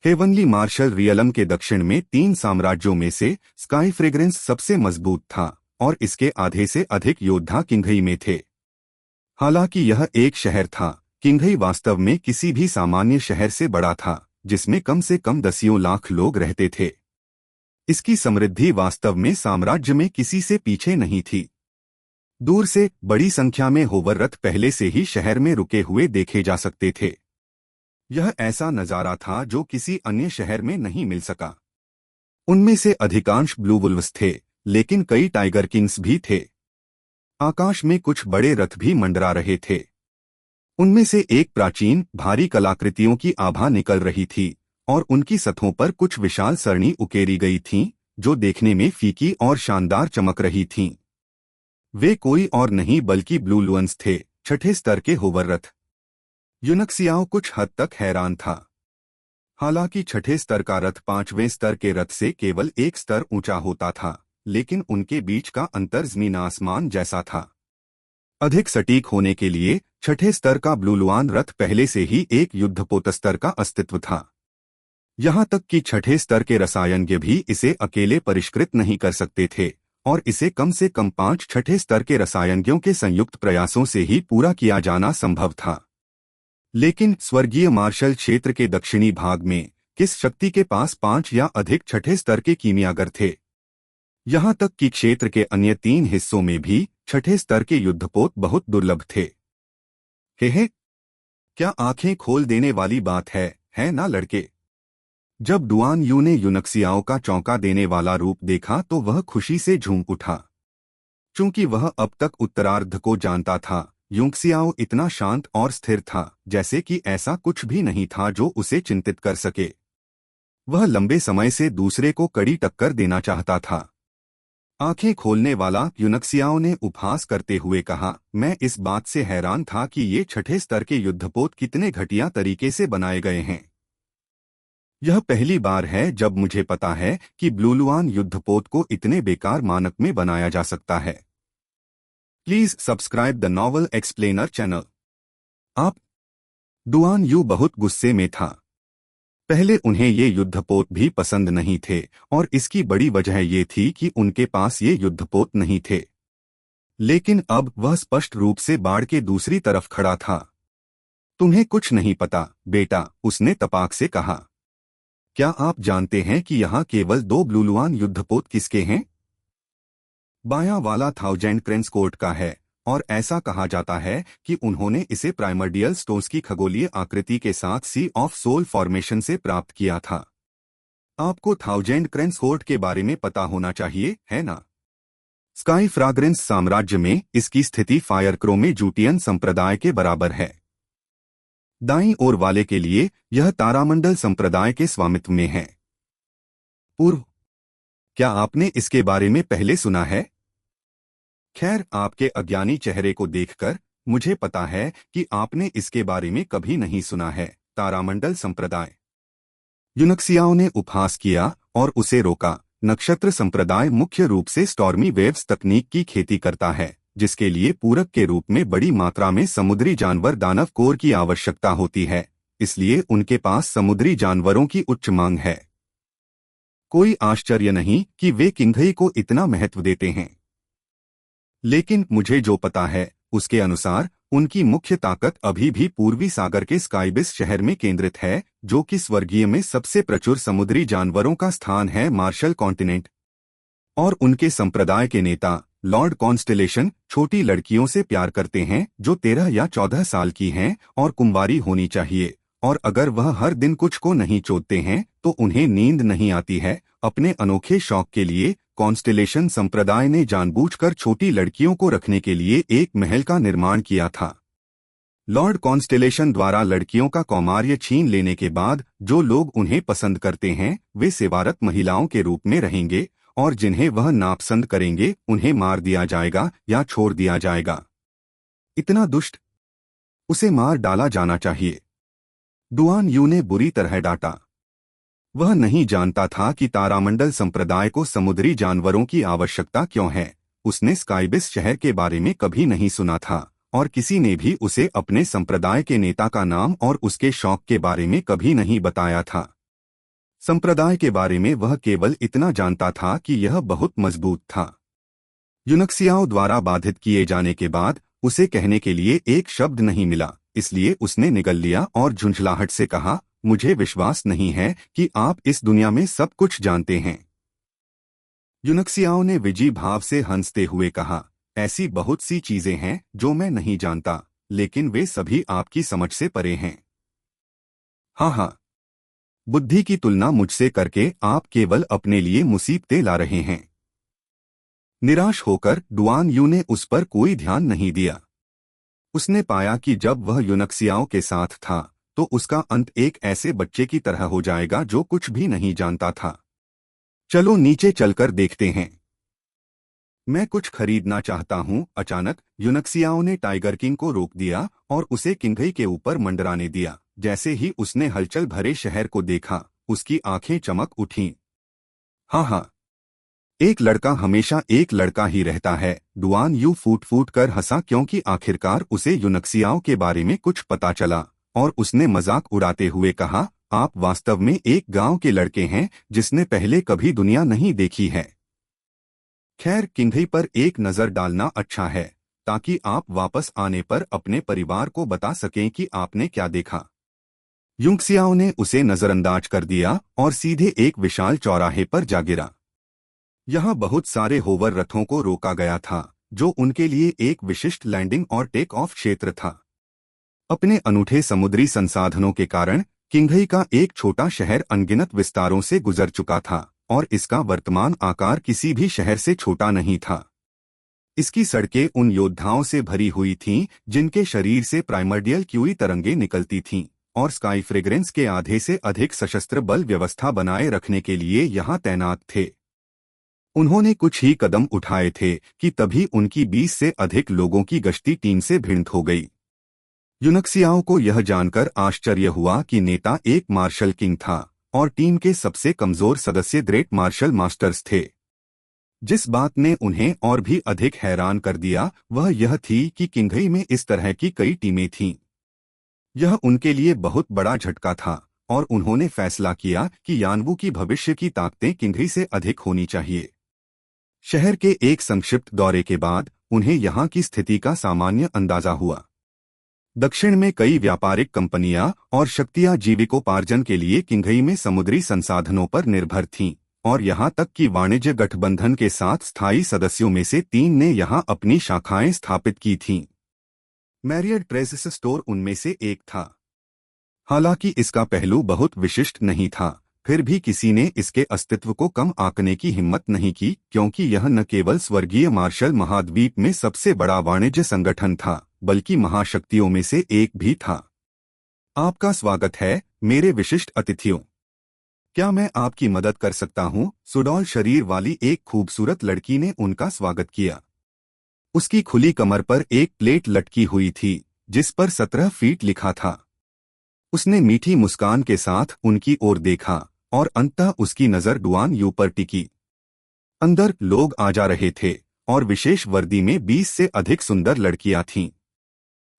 हेवनली मार्शल रियलम के दक्षिण में 3 साम्राज्यों में से स्काई फ्रेग्रेंस सबसे मजबूत था और इसके आधे से अधिक योद्धा किंघई में थे। हालांकि यह एक शहर था, किंघई वास्तव में किसी भी सामान्य शहर से बड़ा था जिसमें कम से कम दसियों लाख लोग रहते थे। इसकी समृद्धि वास्तव में साम्राज्य में किसी से पीछे नहीं थी। दूर से बड़ी संख्या में होवर रथ पहले से ही शहर में रुके हुए देखे जा सकते थे। यह ऐसा नजारा था जो किसी अन्य शहर में नहीं मिल सका। उनमें से अधिकांश ब्लू वुल्व्स थे, लेकिन कई टाइगर किंग्स भी थे। आकाश में कुछ बड़े रथ भी मंडरा रहे थे। उनमें से एक प्राचीन भारी कलाकृतियों की आभा निकल रही थी और उनकी सतहों पर कुछ विशाल सरणी उकेरी गई थीं, जो देखने में फीकी और शानदार चमक रही थीं। वे कोई और नहीं बल्कि ब्लू लुअन्स थे, 6ठे स्तर के होवर रथ। यूनक्सियाओ कुछ हद तक हैरान था। हालांकि 6ठे स्तर का रथ 5वें स्तर के रथ से केवल 1 स्तर ऊंचा होता था, लेकिन उनके बीच का अंतर जमीन आसमान जैसा था। अधिक सटीक होने के लिए 6ठे स्तर का ब्लू लुआन रथ पहले से ही एक युद्धपोत स्तर का अस्तित्व था। यहां तक कि 6ठे स्तर के रसायनज्ञ भी इसे अकेले परिष्कृत नहीं कर सकते थे और इसे कम से कम 5 6ठे स्तर के रसायनज्ञों के संयुक्त प्रयासों से ही पूरा किया जाना संभव था। लेकिन स्वर्गीय मार्शल क्षेत्र के दक्षिणी भाग में किस शक्ति के पास 5 या अधिक 6ठे स्तर के कीमियागर थे? यहां तक कि क्षेत्र के अन्य 3 हिस्सों में भी 6ठे स्तर के युद्धपोत बहुत दुर्लभ थे। हे क्या आंखें खोल देने वाली बात है ना लड़के? जब डुआन यू ने यूनक्सियाओ का चौंका देने वाला रूप देखा तो वह खुशी से झूम उठा। चूंकि वह अब तक उत्तरार्ध को जानता था, यूनक्सियाओ इतना शांत और स्थिर था जैसे कि ऐसा कुछ भी नहीं था जो उसे चिंतित कर सके। वह लंबे समय से दूसरे को कड़ी टक्कर देना चाहता था। आंखें खोलने वाला यूनक्सियाओ ने उपहास करते हुए कहा, मैं इस बात से हैरान था कि ये 6ठे स्तर के युद्धपोत कितने घटिया तरीके से बनाए गए हैं। यह पहली बार है जब मुझे पता है कि ब्लू लुआन युद्धपोत को इतने बेकार मानक में बनाया जा सकता है। Please subscribe the novel explainer channel. आप डुआन यू बहुत गुस्से में था। पहले उन्हें ये युद्धपोत भी पसंद नहीं थे और इसकी बड़ी वजह ये थी कि उनके पास ये युद्धपोत नहीं थे। लेकिन अब वह स्पष्ट रूप से बाड़ के दूसरी तरफ खड़ा था। तुम्हें कुछ नहीं पता बेटा, उसने तपाक से कहा। क्या आप जानते हैं कि यहाँ केवल 2 ब्लू लुआन युद्धपोत किसके हैं? बायां वाला थाउजेंड क्रेंसकोर्ट का है और ऐसा कहा जाता है कि उन्होंने इसे प्राइमर्डियल स्टोन्स की खगोलीय आकृति के साथ सी ऑफ सोल फॉर्मेशन से प्राप्त किया था। आपको थाउजेंड क्रेंसकोर्ट के बारे में पता होना चाहिए, है ना? स्काई फ्रेग्रेंस साम्राज्य में इसकी स्थिति फायरक्रो में जूटियन संप्रदाय के बराबर है। दाईं ओर वाले के लिए यह तारामंडल संप्रदाय के स्वामित्व में है। पूर्व, क्या आपने इसके बारे में पहले सुना है? खैर, आपके अज्ञानी चेहरे को देखकर मुझे पता है कि आपने इसके बारे में कभी नहीं सुना है। तारामंडल संप्रदाय। यूनक्सियाओ ने उपहास किया और उसे रोका। नक्षत्र संप्रदाय मुख्य रूप से स्टॉर्मी वेव्स तकनीक की खेती करता है, जिसके लिए पूरक के रूप में बड़ी मात्रा में समुद्री जानवर दानव कोर की आवश्यकता होती है, इसलिए उनके पास समुद्री जानवरों की उच्च मांग है। कोई आश्चर्य नहीं कि वे किंघई को इतना महत्व देते हैं। लेकिन मुझे जो पता है उसके अनुसार उनकी मुख्य ताकत अभी भी पूर्वी सागर के स्काइबिस शहर में केंद्रित है, जो कि स्वर्गीय में सबसे प्रचुर समुद्री जानवरों का स्थान है, मार्शल कॉन्टिनेंट। और उनके संप्रदाय के नेता लॉर्ड कॉन्स्टेलेशन छोटी लड़कियों से प्यार करते हैं जो 13 या 14 साल की हैं और कुंवारी होनी चाहिए, और अगर वह हर दिन कुछ को नहीं चोदते हैं तो उन्हें नींद नहीं आती है। अपने अनोखे शौक के लिए कॉन्स्टेलेशन संप्रदाय ने जानबूझकर छोटी लड़कियों को रखने के लिए एक महल का निर्माण किया था। लॉर्ड कॉन्स्टेलेशन द्वारा लड़कियों का कौमार्य छीन लेने के बाद जो लोग उन्हें पसंद करते हैं वे सेवारत महिलाओं के रूप में रहेंगे, और जिन्हें वह नापसंद करेंगे उन्हें मार दिया जाएगा या छोड़ दिया जाएगा। इतना दुष्ट, उसे मार डाला जाना चाहिए। डुआन यू ने बुरी तरह डांटा। वह नहीं जानता था कि तारामंडल संप्रदाय को समुद्री जानवरों की आवश्यकता क्यों है। उसने स्काइबिस शहर के बारे में कभी नहीं सुना था और किसी ने भी उसे अपने संप्रदाय के नेता का नाम और उसके शौक के बारे में कभी नहीं बताया था। संप्रदाय के बारे में वह केवल इतना जानता था कि यह बहुत मजबूत था। यूनक्सियाओ द्वारा बाधित किए जाने के बाद उसे कहने के लिए एक शब्द नहीं मिला, इसलिए उसने निगल लिया और झुंझलाहट से कहा, मुझे विश्वास नहीं है कि आप इस दुनिया में सब कुछ जानते हैं। यूनक्सियाओ ने विजयी भाव से हंसते हुए कहा, ऐसी बहुत सी चीजें हैं जो मैं नहीं जानता, लेकिन वे सभी आपकी समझ से परे हैं। हाँ, बुद्धि की तुलना मुझसे करके आप केवल अपने लिए मुसीबतें ला रहे हैं। निराश होकर डुआन यू ने उस पर कोई ध्यान नहीं दिया। उसने पाया कि जब वह यूनक्सियाओ के साथ था तो उसका अंत एक ऐसे बच्चे की तरह हो जाएगा जो कुछ भी नहीं जानता था। चलो नीचे चलकर देखते हैं। मैं कुछ खरीदना चाहता हूँ। अचानक यूनक्सियाओ ने टाइगर किंग को रोक दिया और उसे किंघई के ऊपर मंडराने दिया। जैसे ही उसने हलचल भरे शहर को देखा उसकी आंखें चमक उठीं। हाँ, एक लड़का हमेशा एक लड़का ही रहता है। डुआन यू फूट फूट कर हंसा क्योंकि आखिरकार उसे यूनक्सियाओ के बारे में कुछ पता चला, और उसने मजाक उड़ाते हुए कहा, आप वास्तव में एक गांव के लड़के हैं जिसने पहले कभी दुनिया नहीं देखी है। खैर, किंघई पर एक नजर डालना अच्छा है ताकि आप वापस आने पर अपने परिवार को बता सकें कि आपने क्या देखा। यूनक्सियाओ ने उसे नजरअंदाज कर दिया और सीधे एक विशाल चौराहे पर जा गिरा। यहाँ बहुत सारे होवर रथों को रोका गया था जो उनके लिए एक विशिष्ट लैंडिंग और टेक ऑफ क्षेत्र था। अपने अनूठे समुद्री संसाधनों के कारण किंघई का एक छोटा शहर अनगिनत विस्तारों से गुजर चुका था और इसका वर्तमान आकार किसी भी शहर से छोटा नहीं था। इसकी सड़कें उन योद्धाओं से भरी हुई थीं जिनके शरीर से प्राइमर्डियल क्यूई तरंगें निकलती थीं और स्काई फ्रेग्रेंस के आधे से अधिक सशस्त्र बल व्यवस्था बनाए रखने के लिए यहाँ तैनात थे। उन्होंने कुछ ही कदम उठाए थे कि तभी उनकी 20 से अधिक लोगों की गश्ती टीम से भिड़ंत हो गई। यूनक्सियाओ को यह जानकर आश्चर्य हुआ कि नेता एक मार्शल किंग था और टीम के सबसे कमजोर सदस्य ग्रेट मार्शल मास्टर्स थे। जिस बात ने उन्हें और भी अधिक हैरान कर दिया वह यह थी कि किंघई में इस तरह की कई टीमें थीं। यह उनके लिए बहुत बड़ा झटका था और उन्होंने फैसला किया कि यानवू की भविष्य की ताकतें किंघई से अधिक होनी चाहिए। शहर के एक संक्षिप्त दौरे के बाद उन्हें यहाँ की स्थिति का सामान्य अंदाजा हुआ। दक्षिण में कई व्यापारिक कंपनियां और शक्तियां जीविकोपार्जन के लिए किंघई में समुद्री संसाधनों पर निर्भर थीं, और यहाँ तक कि वाणिज्य गठबंधन के 7 स्थायी सदस्यों में से 3 ने यहाँ अपनी शाखाएं स्थापित की थीं। मैरियट ट्रेजर स्टोर उनमें से एक था। हालांकि इसका पहलू बहुत विशिष्ट नहीं था, फिर भी किसी ने इसके अस्तित्व को कम आंकने की हिम्मत नहीं की, क्योंकि यह न केवल स्वर्गीय मार्शल महाद्वीप में सबसे बड़ा वाणिज्य संगठन था बल्कि महाशक्तियों में से एक भी था। आपका स्वागत है मेरे विशिष्ट अतिथियों। क्या मैं आपकी मदद कर सकता हूँ? सुडौल शरीर वाली एक खूबसूरत लड़की ने उनका स्वागत किया। उसकी खुली कमर पर एक प्लेट लटकी हुई थी जिस पर 17 फीट लिखा था। उसने मीठी मुस्कान के साथ उनकी ओर देखा और अंततः उसकी नजर डुआन यू पर टिकी। अंदर लोग आ जा रहे थे और विशेष वर्दी में 20 से अधिक सुंदर लड़कियां थीं।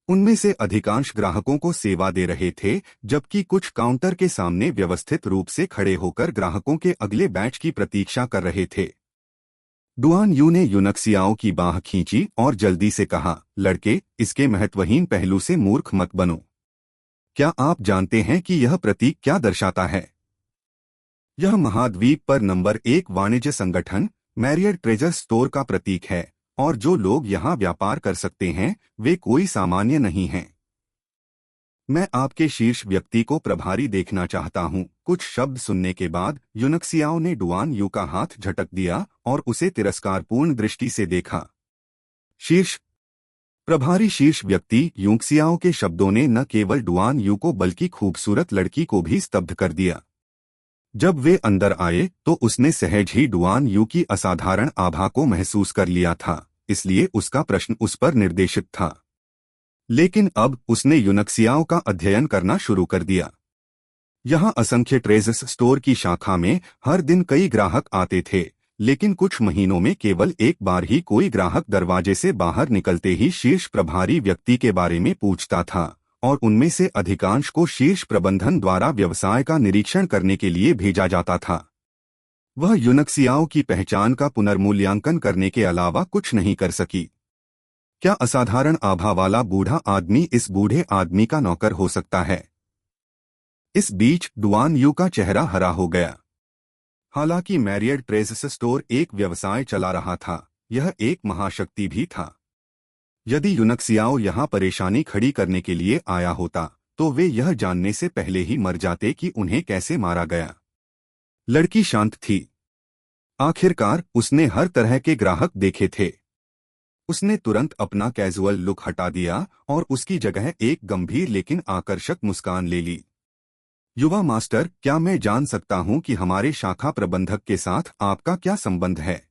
उनमें से अधिकांश ग्राहकों को सेवा दे रहे थे, जबकि कुछ काउंटर के सामने व्यवस्थित रूप से खड़े होकर ग्राहकों के अगले बैच की प्रतीक्षा कर रहे थे। डुआन यू ने यूनक्सियाओ की बाह खींची और जल्दी से कहा, लड़के, इसके महत्वहीन पहलू से मूर्ख मत बनो। क्या आप जानते हैं कि यह प्रतीक क्या दर्शाता है? यह महाद्वीप पर नंबर 1 वाणिज्य संगठन मैरियट ट्रेजर स्टोर का प्रतीक है, और जो लोग यहाँ व्यापार कर सकते हैं वे कोई सामान्य नहीं हैं। मैं आपके शीर्ष व्यक्ति को प्रभारी देखना चाहता हूं। कुछ शब्द सुनने के बाद युनक्सियाओ ने डुआन यू का हाथ झटक दिया और उसे तिरस्कारपूर्ण दृष्टि से देखा। शीर्ष प्रभारी शीर्ष व्यक्ति यूंगसियाओ के शब्दों ने न केवल डुआन यू को बल्कि खूबसूरत लड़की को भी स्तब्ध कर दिया। जब वे अंदर आए तो उसने सहज ही डुआन यू की असाधारण आभा को महसूस कर लिया था, इसलिए उसका प्रश्न उस पर निर्देशित था। लेकिन अब उसने युनक्सियाओ का अध्ययन करना शुरू कर दिया। यहाँ असंख्य ट्रेजर्स स्टोर की शाखा में हर दिन कई ग्राहक आते थे, लेकिन कुछ महीनों में केवल एक बार ही कोई ग्राहक दरवाजे से बाहर निकलते ही शीर्ष प्रभारी व्यक्ति के बारे में पूछता था, और उनमें से अधिकांश को शीर्ष प्रबंधन द्वारा व्यवसाय का निरीक्षण करने के लिए भेजा जाता था। वह युनक्सियाओ की पहचान का पुनर्मूल्यांकन करने के अलावा कुछ नहीं कर सकी। क्या असाधारण आभा वाला बूढ़ा आदमी इस बूढ़े आदमी का नौकर हो सकता है? इस बीच डुआन यू का चेहरा हरा हो गया। हालांकि मैरियड ट्रेजर्स स्टोर एक व्यवसाय चला रहा था, यह एक महाशक्ति भी था। यदि युनक्सियाओ यहाँ परेशानी खड़ी करने के लिए आया होता तो वे यह जानने से पहले ही मर जाते कि उन्हें कैसे मारा गया। लड़की शांत थी। आखिरकार उसने हर तरह के ग्राहक देखे थे। उसने तुरंत अपना कैजुअल लुक हटा दिया और उसकी जगह एक गंभीर लेकिन आकर्षक मुस्कान ले ली। युवा मास्टर, क्या मैं जान सकता हूं कि हमारे शाखा प्रबंधक के साथ आपका क्या संबंध है?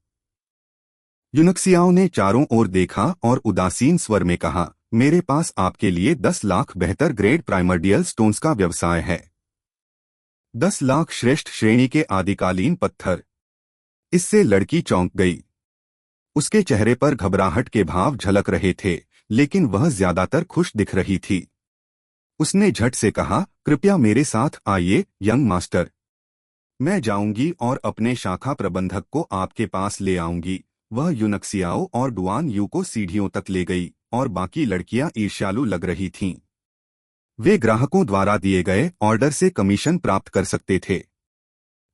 युनक्सियाओ ने चारों ओर देखा और उदासीन स्वर में कहा, मेरे पास आपके लिए 10 लाख बेहतर ग्रेड प्राइमर्डियल स्टोन्स का व्यवसाय है। 10 लाख श्रेष्ठ श्रेणी के आदिकालीन पत्थर। इससे लड़की चौंक गई। उसके चेहरे पर घबराहट के भाव झलक रहे थे, लेकिन वह ज्यादातर खुश दिख रही थी। उसने झट से कहा, कृपया मेरे साथ आइए यंग मास्टर। मैं जाऊंगी और अपने शाखा प्रबंधक को आपके पास ले आऊंगी। वह युनक्सियाओ और डुआन यू को सीढ़ियों तक ले गई और बाकी लड़कियां ईर्ष्यालु लग रही थीं। वे ग्राहकों द्वारा दिए गए ऑर्डर से कमीशन प्राप्त कर सकते थे।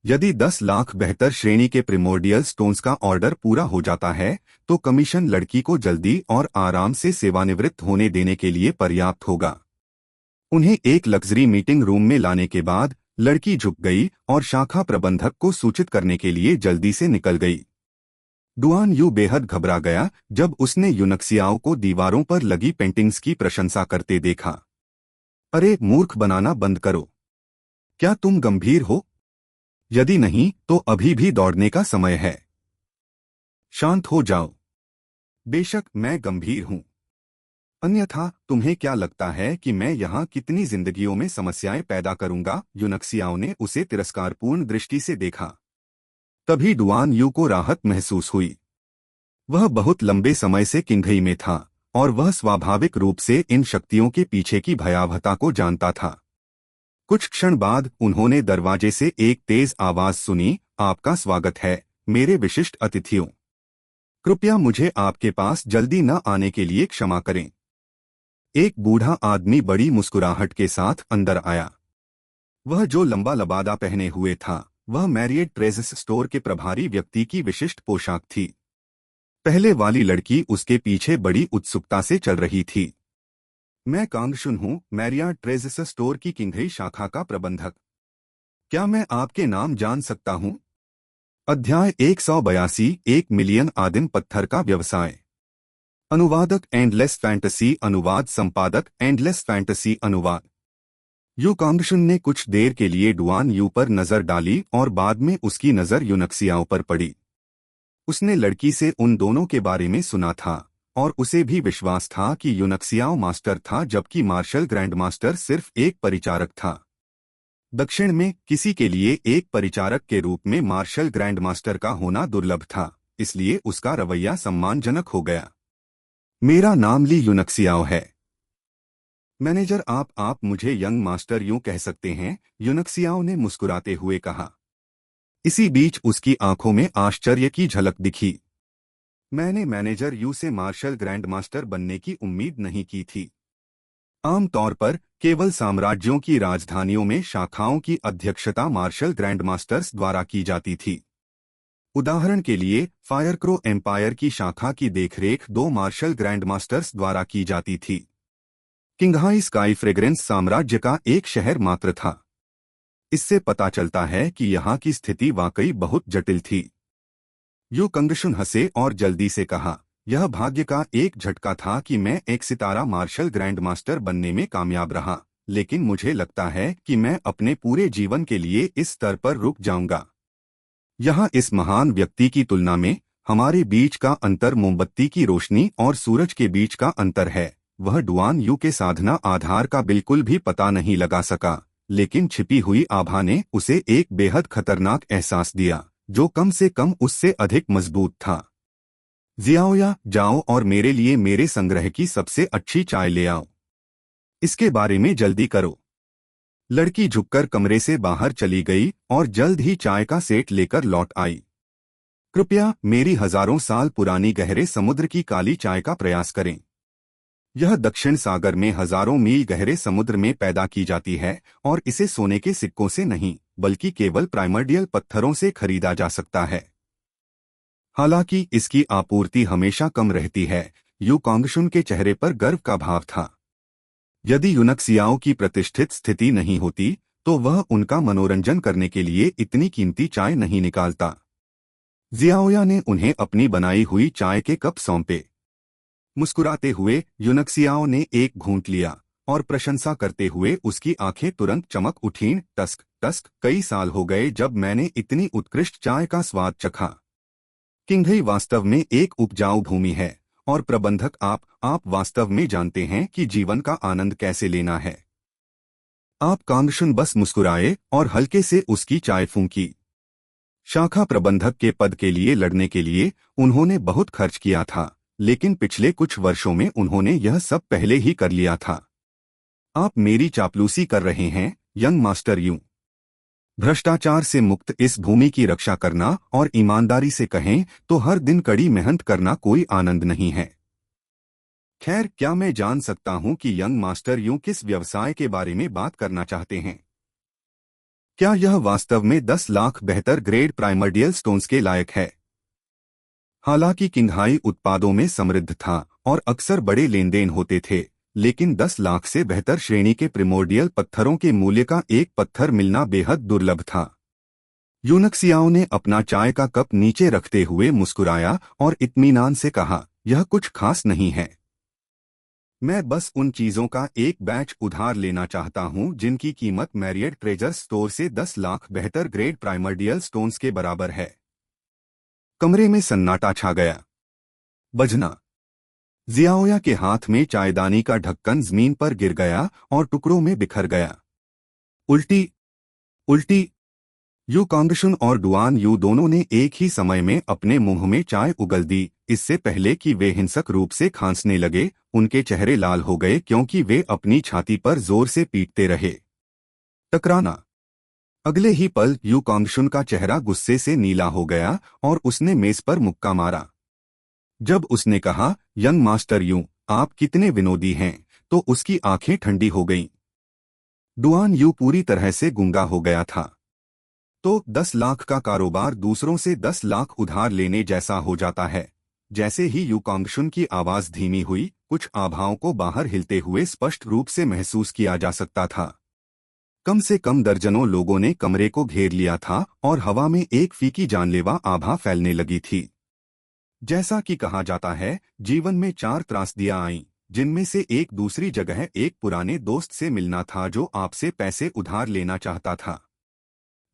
यदि 10 लाख बेहतर श्रेणी के प्रिमोर्डियल स्टोन्स का ऑर्डर पूरा हो जाता है तो कमीशन लड़की को जल्दी और आराम से सेवानिवृत्त होने देने के लिए पर्याप्त होगा। उन्हें एक लग्जरी मीटिंग रूम में लाने के बाद लड़की झुक गई और शाखा प्रबंधक को सूचित करने के लिए जल्दी से निकल गई। डुआन यू बेहद घबरा गया जब उसने युनक्सियाओ को दीवारों पर लगी पेंटिंग्स की प्रशंसा करते देखा। अरे मूर्ख बनाना बंद करो। क्या तुम गंभीर हो? यदि नहीं तो अभी भी दौड़ने का समय है। शांत हो जाओ। बेशक मैं गंभीर हूं। अन्यथा तुम्हें क्या लगता है कि मैं यहाँ कितनी जिंदगियों में समस्याएं पैदा करूंगा? युनक्सियाओ ने उसे तिरस्कारपूर्ण दृष्टि से देखा। तभी डुआन यू को राहत महसूस हुई। वह बहुत लंबे समय से किंघई में था और वह स्वाभाविक रूप से इन शक्तियों के पीछे की भयावहता को जानता था। कुछ क्षण बाद उन्होंने दरवाजे से एक तेज आवाज सुनी, आपका स्वागत है मेरे विशिष्ट अतिथियों। कृपया मुझे आपके पास जल्दी न आने के लिए क्षमा करें। एक बूढ़ा आदमी बड़ी मुस्कुराहट के साथ अंदर आया। वह जो लंबा लबादा पहने हुए था वह मैरियड ट्रेजर्स स्टोर के प्रभारी व्यक्ति की विशिष्ट पोशाक थी। पहले वाली लड़की उसके पीछे बड़ी उत्सुकता से चल रही थी। मैं कांगशुन हूँ, मैरियड ट्रेजर्स स्टोर की किंघई शाखा का प्रबंधक। क्या मैं आपके नाम जान सकता हूँ? अध्याय 182 1 मिलियन आदिम पत्थर का व्यवसाय। अनुवादक एंडलेस फैंटेसी अनुवाद संपादक एंडलेस फैंटेसी अनुवाद। यू कांगशुन ने कुछ देर के लिए डुआन यू पर नजर डाली और बाद में उसकी नजर युनक्सियाओ पर पड़ी। उसने लड़की से उन दोनों के बारे में सुना था और उसे भी विश्वास था कि युनक्सियाओ मास्टर था जबकि मार्शल ग्रैंड मास्टर सिर्फ एक परिचारक था। दक्षिण में किसी के लिए एक परिचारक के रूप में मार्शल ग्रैंड मास्टर का होना दुर्लभ था, इसलिए उसका रवैया सम्मानजनक हो गया। मेरा नाम ली युनक्सियाओ है। मैनेजर आप मुझे यंग मास्टर यूं कह सकते हैं, युनक्सियाओ ने मुस्कुराते हुए कहा। इसी बीच उसकी आंखों में आश्चर्य की झलक दिखी। मैंने मैनेजर यू से मार्शल ग्रैंड मास्टर बनने की उम्मीद नहीं की थी। आमतौर पर केवल साम्राज्यों की राजधानियों में शाखाओं की अध्यक्षता मार्शल ग्रैंड मास्टर्स द्वारा की जाती थी। उदाहरण के लिए फायरक्रो एम्पायर की शाखा की देखरेख 2 मार्शल ग्रैंड मास्टर्स द्वारा की जाती थी। किंगहाई स्काई फ्रेग्रेंस साम्राज्य का एक शहर मात्र था। इससे पता चलता है कि यहाँ की स्थिति वाकई बहुत जटिल थी। यू कंगशुन हंसे और जल्दी से कहा, यह भाग्य का एक झटका था कि मैं एक सितारा मार्शल ग्रैंड मास्टर बनने में कामयाब रहा, लेकिन मुझे लगता है कि मैं अपने पूरे जीवन के लिए इस स्तर पर रुक जाऊंगा। यहाँ इस महान व्यक्ति की तुलना में हमारे बीच का अंतर मोमबत्ती की रोशनी और सूरज के बीच का अंतर है। वह डुआन यू के साधना आधार का बिल्कुल भी पता नहीं लगा सका, लेकिन छिपी हुई आभा ने उसे एक बेहद खतरनाक एहसास दिया, जो कम से कम उससे अधिक मजबूत था। जियाओया, जाओ और मेरे लिए मेरे संग्रह की सबसे अच्छी चाय ले आओ। इसके बारे में जल्दी करो। लड़की झुककर कमरे से बाहर चली गई और जल्द ही चाय का सेट लेकर लौट आई। कृपया मेरी हजारों साल पुरानी गहरे समुद्र की काली चाय का प्रयास करें। यह दक्षिण सागर में हजारों मील गहरे समुद्र में पैदा की जाती है और इसे सोने के सिक्कों से नहीं बल्कि केवल प्राइमर्डियल पत्थरों से खरीदा जा सकता है। हालांकि इसकी आपूर्ति हमेशा कम रहती है। यू कांगशुन के चेहरे पर गर्व का भाव था। यदि यूनक्सियाओं की प्रतिष्ठित स्थिति नहीं होती तो वह उनका मनोरंजन करने के लिए इतनी कीमती चाय नहीं निकालता। जियाओया ने उन्हें अपनी बनाई हुई चाय के कप सौंपे। मुस्कुराते हुए यूनक्सियाओं ने एक घूंट लिया और प्रशंसा करते हुए उसकी आंखें तुरंत चमक उठीं। टस्क टस्क, कई साल हो गए जब मैंने इतनी उत्कृष्ट चाय का स्वाद चखा। किंगहाई वास्तव में एक उपजाऊ भूमि है और प्रबंधक आप वास्तव में जानते हैं कि जीवन का आनंद कैसे लेना है। आप कांगशुन बस मुस्कुराए और हल्के से उसकी चाय फूंकी। शाखा प्रबंधक के पद के लिए लड़ने के लिए उन्होंने बहुत खर्च किया था, लेकिन पिछले कुछ वर्षों में उन्होंने यह सब पहले ही कर लिया था। आप मेरी चापलूसी कर रहे हैं, यंग मास्टर यू। भ्रष्टाचार से मुक्त इस भूमि की रक्षा करना और ईमानदारी से कहें तो हर दिन कड़ी मेहनत करना कोई आनंद नहीं है। खैर, क्या मैं जान सकता हूं कि यंग मास्टर यू किस व्यवसाय के बारे में बात करना चाहते हैं? क्या यह वास्तव में 10 लाख बेहतर ग्रेड प्राइमर्डियल स्टोन्स के लायक है? हालांकि किंगहाई उत्पादों में समृद्ध था और अक्सर बड़े लेन देन होते थे, लेकिन 10 लाख से बेहतर श्रेणी के प्रिमोर्डियल पत्थरों के मूल्य का एक पत्थर मिलना बेहद दुर्लभ था। यूनक्सियाओं ने अपना चाय का कप नीचे रखते हुए मुस्कुराया और इत्मीनान से कहा, यह कुछ खास नहीं है। मैं बस उन चीजों का एक बैच उधार लेना चाहता हूं जिनकी कीमत मैरियट ट्रेजर स्टोर से 10 लाख बेहतर ग्रेड प्राइमर्डियल स्टोन्स के बराबर है। कमरे में सन्नाटा छा गया। बजना। जियाओया के हाथ में चायदानी का ढक्कन जमीन पर गिर गया और टुकड़ों में बिखर गया। उल्टी उल्टी। यू कांगशुन और डुआन यू दोनों ने एक ही समय में अपने मुंह में चाय उगल दी। इससे पहले कि वे हिंसक रूप से खांसने लगे, उनके चेहरे लाल हो गए क्योंकि वे अपनी छाती पर जोर से पीटते रहे। टकराना। अगले ही पल यू कांगशुन का चेहरा गुस्से से नीला हो गया और उसने मेज पर मुक्का मारा। जब उसने कहा, यंग मास्टर यू, आप कितने विनोदी हैं, तो उसकी आंखें ठंडी हो गईं। डुआन यू पूरी तरह से गूंगा हो गया था। तो 10 लाख का कारोबार दूसरों से 10 लाख उधार लेने जैसा हो जाता है। जैसे ही यू कांगशुन की आवाज धीमी हुई, कुछ आभाओं को बाहर हिलते हुए स्पष्ट रूप से महसूस किया जा सकता था। कम से कम दर्जनों लोगों ने कमरे को घेर लिया था और हवा में एक फीकी जानलेवा आभा फैलने लगी थी। जैसा कि कहा जाता है, जीवन में 4 त्रासदियां आईं, जिनमें से एक दूसरी जगह एक पुराने दोस्त से मिलना था जो आपसे पैसे उधार लेना चाहता था।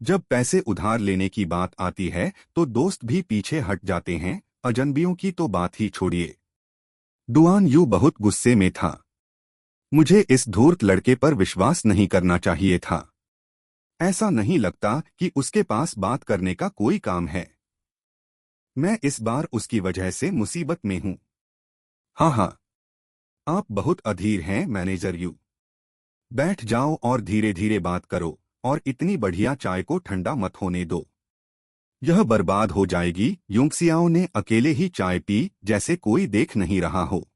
जब पैसे उधार लेने की बात आती है तो दोस्त भी पीछे हट जाते हैं, अजनबियों की तो बात ही छोड़िए। डुआन यू बहुत गुस्से में था। मुझे इस धूर्त लड़के पर विश्वास नहीं करना चाहिए था। ऐसा नहीं लगता कि उसके पास बात करने का कोई काम है। मैं इस बार उसकी वजह से मुसीबत में हूं। हाँ हाँ, आप बहुत अधीर हैं मैनेजर यू। बैठ जाओ और धीरे धीरे बात करो और इतनी बढ़िया चाय को ठंडा मत होने दो। यह बर्बाद हो जाएगी। यूंगसियाओं ने अकेले ही चाय पी जैसे कोई देख नहीं रहा हो।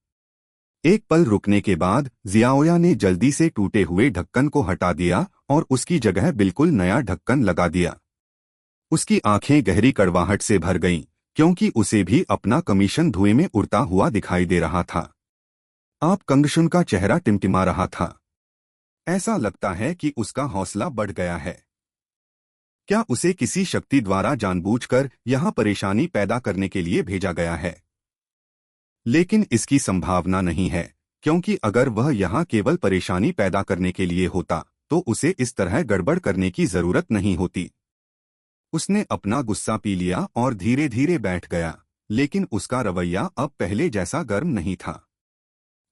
एक पल रुकने के बाद जियाओया ने जल्दी से टूटे हुए ढक्कन को हटा दिया और उसकी जगह बिल्कुल नया ढक्कन लगा दिया। उसकी आंखें गहरी कड़वाहट से भर गईं, क्योंकि उसे भी अपना कमीशन धुएं में उड़ता हुआ दिखाई दे रहा था। आप कंगशुन का चेहरा टिमटिमा रहा था। ऐसा लगता है कि उसका हौसला बढ़ गया है। क्या उसे किसी शक्ति द्वारा जानबूझकर यहां परेशानी पैदा करने के लिए भेजा गया है? लेकिन इसकी संभावना नहीं है, क्योंकि अगर वह यहां केवल परेशानी पैदा करने के लिए होता तो उसे इस तरह गड़बड़ करने की जरूरत नहीं होती। उसने अपना गुस्सा पी लिया और धीरे धीरे बैठ गया, लेकिन उसका रवैया अब पहले जैसा गर्म नहीं था।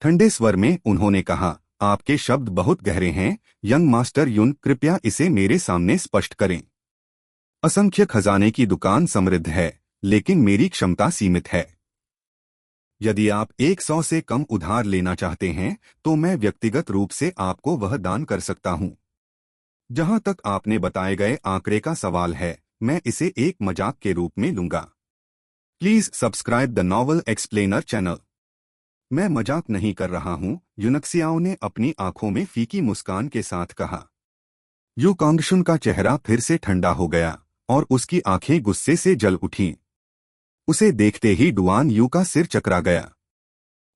ठंडे स्वर में उन्होंने कहा, आपके शब्द बहुत गहरे हैं यंग मास्टर युन, कृपया इसे मेरे सामने स्पष्ट करें। असंख्य खजाने की दुकान समृद्ध है, लेकिन मेरी क्षमता सीमित है। यदि आप 100 से कम उधार लेना चाहते हैं तो मैं व्यक्तिगत रूप से आपको वह दान कर सकता हूं। जहां तक आपने बताए गए आंकड़े का सवाल है, मैं इसे एक मजाक के रूप में लूंगा। Please subscribe the novel explainer channel. मैं मजाक नहीं कर रहा हूं, यूनक्सियाओ ने अपनी आंखों में फीकी मुस्कान के साथ कहा। यू कांगशुन का चेहरा फिर से ठंडा हो गया और उसकी आंखें गुस्से से जल उठीं। उसे देखते ही डुआन यू का सिर चकरा गया।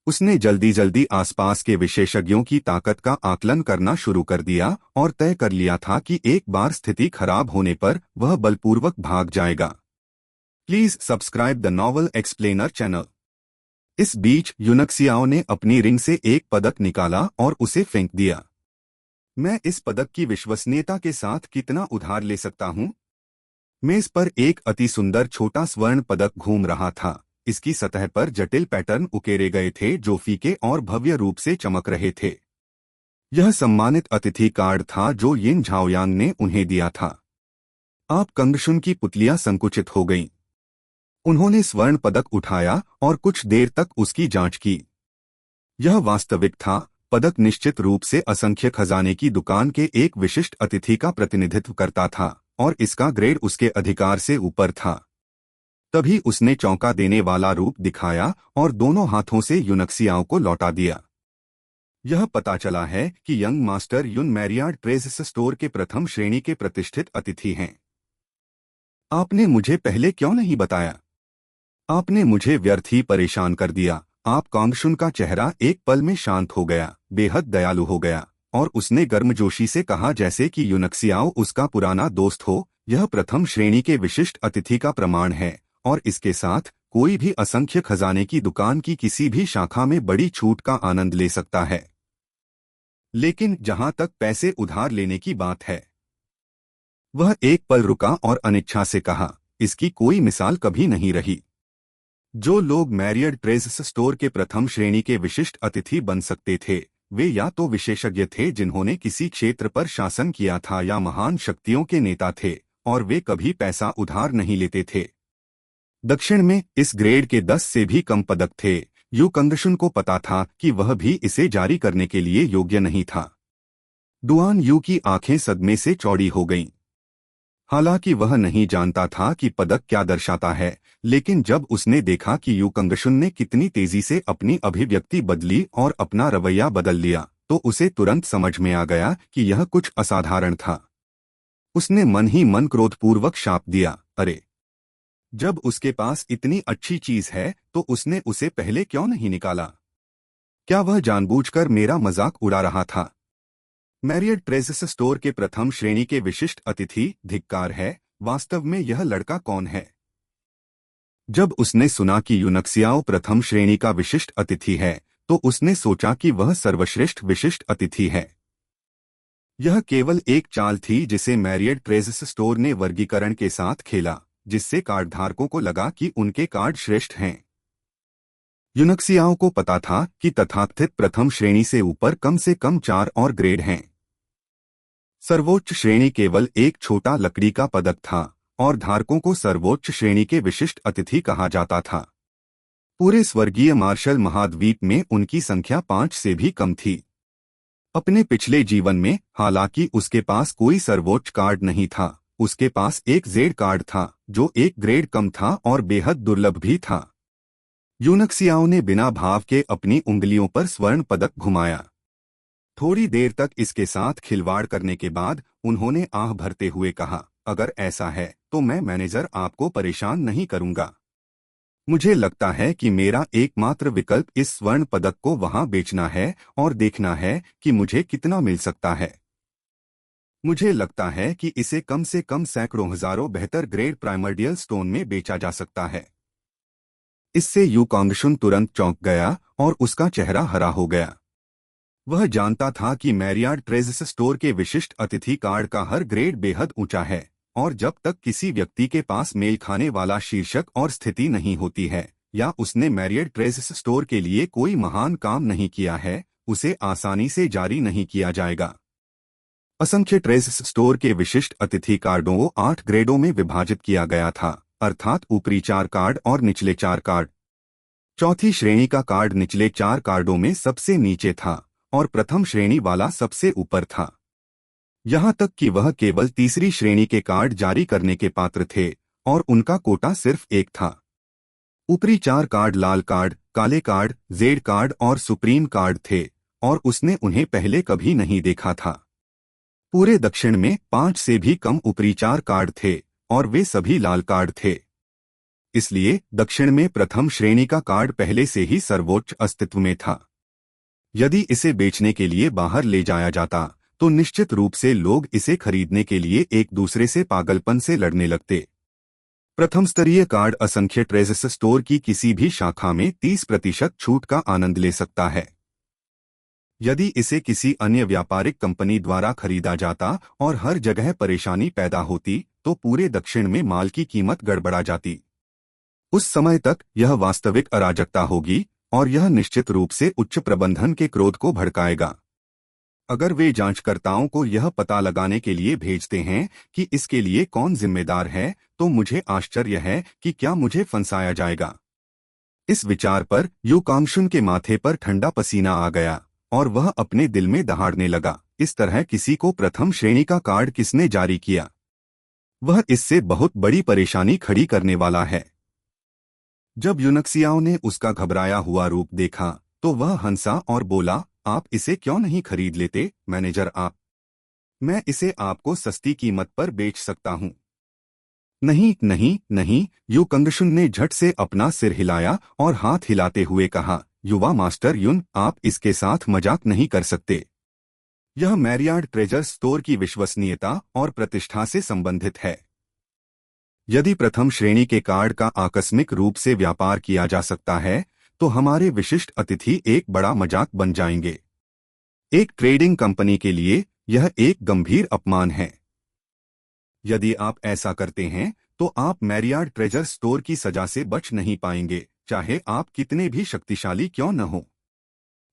उसने जल्दी जल्दी आसपास के विशेषज्ञों की ताकत का आकलन करना शुरू कर दिया और तय कर लिया था कि एक बार स्थिति खराब होने पर वह बलपूर्वक भाग जाएगा। Please subscribe the novel explainer channel. इस बीच यूनक्सियाओ ने अपनी रिंग से एक पदक निकाला और उसे फेंक दिया। मैं इस पदक की विश्वसनीयता के साथ कितना उधार ले सकता हूं? मेज पर एक अति सुंदर छोटा स्वर्ण पदक घूम रहा था। इसकी सतह पर जटिल पैटर्न उकेरे गए थे जो फीके और भव्य रूप से चमक रहे थे। यह सम्मानित अतिथि कार्ड था जो यिन झाओयांग ने उन्हें दिया था। आप कंगशुन की पुतलियां संकुचित हो गईं। उन्होंने स्वर्ण पदक उठाया और कुछ देर तक उसकी जांच की। यह वास्तविक था। पदक निश्चित रूप से असंख्य खजाने की दुकान के एक विशिष्ट अतिथि का प्रतिनिधित्व करता था और इसका ग्रेड उसके अधिकार से ऊपर था। तभी उसने चौंका देने वाला रूप दिखाया और दोनों हाथों से यूनक्सियाओ को लौटा दिया। यह पता चला है कि यंग मास्टर युन मैरियार्ड ट्रेजर्स स्टोर के प्रथम श्रेणी के प्रतिष्ठित अतिथि हैं। आपने मुझे पहले क्यों नहीं बताया? आपने मुझे व्यर्थ ही परेशान कर दिया। आप कांगशुन का चेहरा एक पल में शांत हो गया, बेहद दयालु हो गया, और उसने गर्मजोशी से कहा जैसे कि यूनक्सियाओ उसका पुराना दोस्त हो, यह प्रथम श्रेणी के विशिष्ट अतिथि का प्रमाण है और इसके साथ कोई भी असंख्य खजाने की दुकान की किसी भी शाखा में बड़ी छूट का आनंद ले सकता है। लेकिन जहां तक पैसे उधार लेने की बात है, वह एक पल रुका और अनिच्छा से कहा, इसकी कोई मिसाल कभी नहीं रही। जो लोग मैरियड ट्रेजर्स स्टोर के प्रथम श्रेणी के विशिष्ट अतिथि बन सकते थे, वे या तो विशेषज्ञ थे जिन्होंने किसी क्षेत्र पर शासन किया था या महान शक्तियों के नेता थे, और वे कभी पैसा उधार नहीं लेते थे। दक्षिण में इस ग्रेड के 10 से भी कम पदक थे। यू कंगशुन को पता था कि वह भी इसे जारी करने के लिए योग्य नहीं था। डुआन यू की आंखें सदमे से चौड़ी हो गईं। हालांकि वह नहीं जानता था कि पदक क्या दर्शाता है, लेकिन जब उसने देखा कि यू कंगशुन ने कितनी तेजी से अपनी अभिव्यक्ति बदली और अपना रवैया बदल लिया, तो उसे तुरंत समझ में आ गया कि यह कुछ असाधारण था। उसने मन ही मन क्रोधपूर्वक शाप दिया, अरे! जब उसके पास इतनी अच्छी चीज है तो उसने उसे पहले क्यों नहीं निकाला? क्या वह जानबूझकर मेरा मजाक उड़ा रहा था? मैरियड ट्रेजर्स स्टोर के प्रथम श्रेणी के विशिष्ट अतिथि, धिक्कार है। वास्तव में यह लड़का कौन है? जब उसने सुना कि यूनक्सियाओ प्रथम श्रेणी का विशिष्ट अतिथि है, तो उसने सोचा कि वह सर्वश्रेष्ठ विशिष्ट अतिथि है। यह केवल एक चाल थी जिसे मैरियड ट्रेजर्स स्टोर ने वर्गीकरण के साथ खेला, जिससे कार्डधारकों को लगा कि उनके कार्ड श्रेष्ठ हैं। यूनक्सियाओ को पता था कि तथाकथित प्रथम श्रेणी से ऊपर कम से कम 4 और ग्रेड हैं। सर्वोच्च श्रेणी केवल एक छोटा लकड़ी का पदक था और धारकों को सर्वोच्च श्रेणी के विशिष्ट अतिथि कहा जाता था। पूरे स्वर्गीय मार्शल महाद्वीप में उनकी संख्या 5 से भी कम थी। अपने पिछले जीवन में, हालांकि उसके पास कोई सर्वोच्च कार्ड नहीं था, उसके पास एक जेड कार्ड था जो एक ग्रेड कम था और बेहद दुर्लभ भी था। यूनक्सियाओ ने बिना भाव के अपनी उंगलियों पर स्वर्ण पदक घुमाया। थोड़ी देर तक इसके साथ खिलवाड़ करने के बाद उन्होंने आह भरते हुए कहा, अगर ऐसा है तो मैं मैनेजर आपको परेशान नहीं करूंगा। मुझे लगता है कि मेरा एकमात्र विकल्प इस स्वर्ण पदक को वहां बेचना है और देखना है कि मुझे कितना मिल सकता है। मुझे लगता है कि इसे कम से कम सैकड़ों हजारों बेहतर ग्रेड प्राइमर्डियल स्टोन में बेचा जा सकता है। इससे यू कांगशुन तुरंत चौंक गया और उसका चेहरा हरा हो गया। वह जानता था कि मैरियार्ड ट्रेजर्स स्टोर के विशिष्ट अतिथि कार्ड का हर ग्रेड बेहद ऊंचा है, और जब तक किसी व्यक्ति के पास मेल खाने वाला शीर्षक और स्थिति नहीं होती है, या उसने मैरियर्ड ट्रेजर्स स्टोर के लिए कोई महान काम नहीं किया है, उसे आसानी से जारी नहीं किया जाएगा। असंख्य ट्रेजर्स स्टोर के विशिष्ट अतिथि कार्डों को 8 ग्रेडों में विभाजित किया गया था, अर्थात ऊपरी 4 कार्ड और निचले 4 कार्ड। चौथी श्रेणी का कार्ड निचले 4 कार्डों में सबसे नीचे था और प्रथम श्रेणी वाला सबसे ऊपर था। यहां तक कि वह केवल तीसरी श्रेणी के कार्ड जारी करने के पात्र थे और उनका कोटा सिर्फ एक था। ऊपरी 4 कार्ड लाल कार्ड, काले कार्ड, जेड कार्ड और सुप्रीम कार्ड थे, और उसने उन्हें पहले कभी नहीं देखा था। पूरे दक्षिण में 5 से भी कम ऊपरी 4 कार्ड थे और वे सभी लाल कार्ड थे। इसलिए दक्षिण में प्रथम श्रेणी का कार्ड पहले से ही सर्वोच्च अस्तित्व में था। यदि इसे बेचने के लिए बाहर ले जाया जाता तो निश्चित रूप से लोग इसे खरीदने के लिए एक दूसरे से पागलपन से लड़ने लगते। प्रथम स्तरीय कार्ड असंख्य ट्रेजर्स स्टोर की किसी भी शाखा में 30% छूट का आनंद ले सकता है। यदि इसे किसी अन्य व्यापारिक कंपनी द्वारा खरीदा जाता और हर जगह परेशानी पैदा होती तो पूरे दक्षिण में माल की कीमत गड़बड़ा जाती। उस समय तक यह वास्तविक अराजकता होगी और यह निश्चित रूप से उच्च प्रबंधन के क्रोध को भड़काएगा। अगर वे जांचकर्ताओं को यह पता लगाने के लिए भेजते हैं कि इसके लिए कौन जिम्मेदार है, तो मुझे आश्चर्य है कि क्या मुझे फंसाया जाएगा। इस विचार पर यू कांगशुन के माथे पर ठंडा पसीना आ गया और वह अपने दिल में दहाड़ने लगा, इस तरह किसी को प्रथम श्रेणी का कार्ड किसने जारी किया? वह इससे बहुत बड़ी परेशानी खड़ी करने वाला है। जब यूनक्सियाओ ने उसका घबराया हुआ रूप देखा तो वह हंसा और बोला, आप इसे क्यों नहीं खरीद लेते मैनेजर? मैं इसे आपको सस्ती कीमत पर बेच सकता हूं। नहीं नहीं नहीं, यू कांगशुन ने झट से अपना सिर हिलाया और हाथ हिलाते हुए कहा, युवा मास्टर युन, आप इसके साथ मजाक नहीं कर सकते। यह मैरियार्ड ट्रेजर स्टोर की विश्वसनीयता और प्रतिष्ठा से संबंधित है। यदि प्रथम श्रेणी के कार्ड का आकस्मिक रूप से व्यापार किया जा सकता है तो हमारे विशिष्ट अतिथि एक बड़ा मजाक बन जाएंगे। एक ट्रेडिंग कंपनी के लिए यह एक गंभीर अपमान है। यदि आप ऐसा करते हैं तो आप मैरियार्ड ट्रेजर स्टोर की सजा से बच नहीं पाएंगे, चाहे आप कितने भी शक्तिशाली क्यों न हो।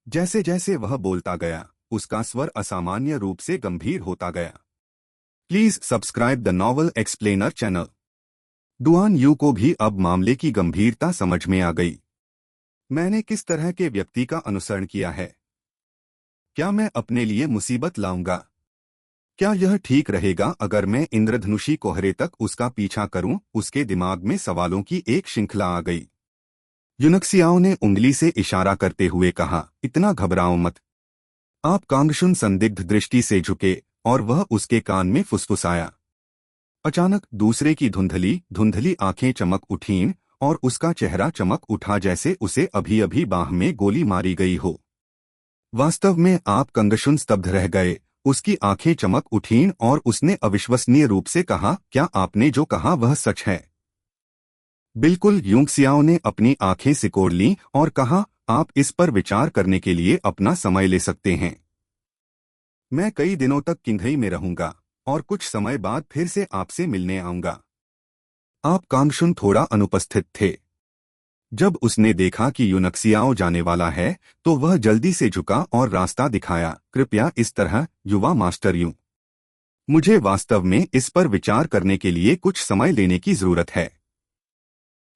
जैसे जैसे वह बोलता गया उसका स्वर असामान्य रूप से गंभीर होता गया। Please subscribe the novel explainer channel. Duan you को भी अब मामले की गंभीरता समझ में आ गई। मैंने किस तरह के व्यक्ति का अनुसरण किया है? क्या मैं अपने लिए मुसीबत लाऊंगा? क्या यह ठीक रहेगा अगर मैं इंद्रधनुषी कोहरे तक उसका पीछा करूं? उसके दिमाग में सवालों की एक श्रृंखला आ गई। यूनक्सियाओ ने उंगली से इशारा करते हुए कहा, इतना घबराओ मत। आप कांगशुन संदिग्ध दृष्टि से झुके और वह उसके कान में फुसफुसाया। अचानक दूसरे की धुंधली धुंधली आंखें चमक उठीं और उसका चेहरा चमक उठा जैसे उसे अभी अभी बाह में गोली मारी गई हो। वास्तव में आप कांगशुन स्तब्ध रह गए। उसकी आंखें चमक उठीं और उसने अविश्वसनीय रूप से कहा, क्या आपने जो कहा वह सच है? बिल्कुल। यूनक्सियाओ ने अपनी आंखें सिकोड़ लीं और कहा, आप इस पर विचार करने के लिए अपना समय ले सकते हैं। मैं कई दिनों तक किंघई में रहूंगा और कुछ समय बाद फिर से आपसे मिलने आऊंगा। आप कांगशुन थोड़ा अनुपस्थित थे। जब उसने देखा कि यूनक्सियाओ जाने वाला है तो वह जल्दी से झुका और रास्ता दिखाया, कृपया इस तरह युवा मास्टर यू। मुझे वास्तव में इस पर विचार करने के लिए कुछ समय लेने की जरूरत है।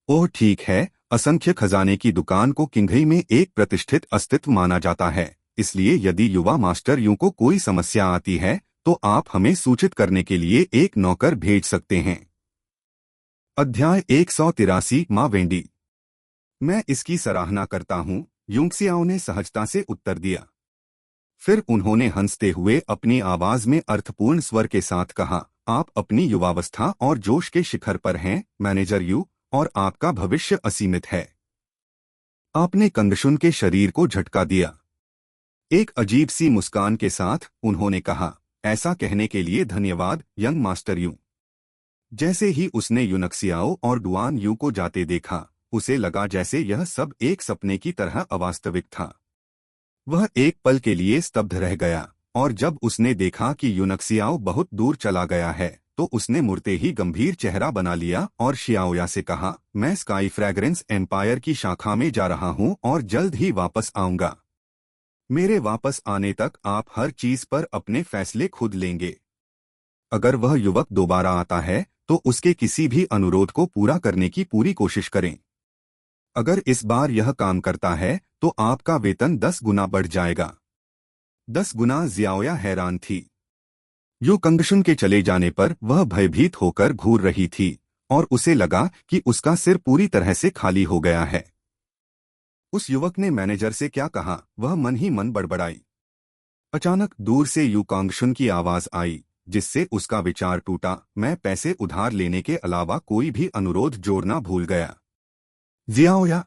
ओह ठीक है। असंख्य खजाने की दुकान को किंघई में एक प्रतिष्ठित अस्तित्व माना जाता है, इसलिए यदि युवा मास्टर यू को कोई समस्या आती है तो आप हमें सूचित करने के लिए एक नौकर भेज सकते हैं। अध्याय 183 माँ वेंडी। मैं इसकी सराहना करता हूँ, यूनक्सियाओ ने सहजता से उत्तर दिया। फिर उन्होंने हंसते हुए अपनी आवाज में अर्थपूर्ण स्वर के साथ कहा, आप अपनी युवावस्था और जोश के शिखर पर हैं मैनेजर यू, और आपका भविष्य असीमित है। आपने कंगशुन के शरीर को झटका दिया। एक अजीब सी मुस्कान के साथ उन्होंने कहा, ऐसा कहने के लिए धन्यवाद यंग मास्टर यू। जैसे ही उसने यूनक्सियाओ और डुआन यू को जाते देखा, उसे लगा जैसे यह सब एक सपने की तरह अवास्तविक था। वह एक पल के लिए स्तब्ध रह गया, और जब उसने देखा कि यूनक्सियाओ बहुत दूर चला गया है, तो उसने मुड़ते ही गंभीर चेहरा बना लिया और शियाओया से कहा, मैं स्काई फ्रेग्रेंस एम्पायर की शाखा में जा रहा हूं और जल्द ही वापस आऊंगा। मेरे वापस आने तक आप हर चीज पर अपने फैसले खुद लेंगे। अगर वह युवक दोबारा आता है तो उसके किसी भी अनुरोध को पूरा करने की पूरी कोशिश करें। अगर इस बार यह काम करता है तो आपका वेतन 10 गुना बढ़ जाएगा। 10 गुना। जियाओया हैरान थी। यू कंगशुन के चले जाने पर वह भयभीत होकर घूर रही थी और उसे लगा कि उसका सिर पूरी तरह से खाली हो गया है। उस युवक ने मैनेजर से क्या कहा, वह मन ही मन बड़बड़ाई। अचानक दूर से यू कांगशुन की आवाज आई, जिससे उसका विचार टूटा। मैं पैसे उधार लेने के अलावा कोई भी अनुरोध जोड़ना भूल गया। जियाओया।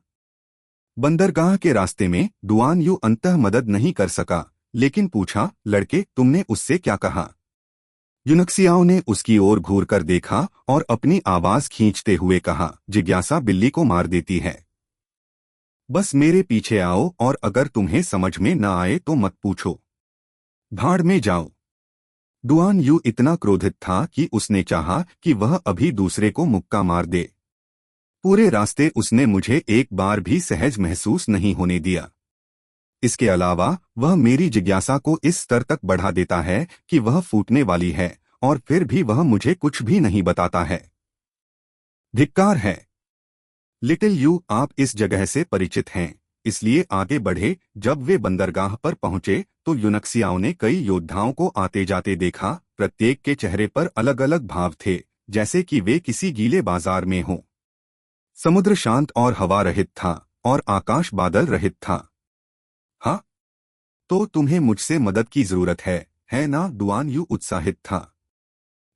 बंदरगाह के रास्ते में डुआन यू अंततः मदद नहीं कर सका, लेकिन पूछा, लड़के तुमने उससे क्या कहा? यूनक्सियाओ ने उसकी ओर घूरकर देखा और अपनी आवाज खींचते हुए कहा, जिज्ञासा बिल्ली को मार देती है। बस मेरे पीछे आओ और अगर तुम्हें समझ में न आए तो मत पूछो। भाड़ में जाओ। डुआन यू इतना क्रोधित था कि उसने चाहा कि वह अभी दूसरे को मुक्का मार दे। पूरे रास्ते उसने मुझे एक बार भी सहज महसूस नहीं होने दिया। इसके अलावा वह मेरी जिज्ञासा को इस स्तर तक बढ़ा देता है कि वह फूटने वाली है, और फिर भी वह मुझे कुछ भी नहीं बताता है। धिक्कार है। लिटिल यू, आप इस जगह से परिचित हैं, इसलिए आगे बढ़े। जब वे बंदरगाह पर पहुंचे तो यूनक्सियाओ ने कई योद्धाओं को आते जाते देखा। प्रत्येक के चेहरे पर अलग अलग भाव थे, जैसे कि वे किसी गीले बाजार में हों। समुद्र शांत और हवा रहित था, और आकाश बादल रहित था। हाँ, तो तुम्हें मुझसे मदद की जरूरत है ना? डुआन यू उत्साहित था,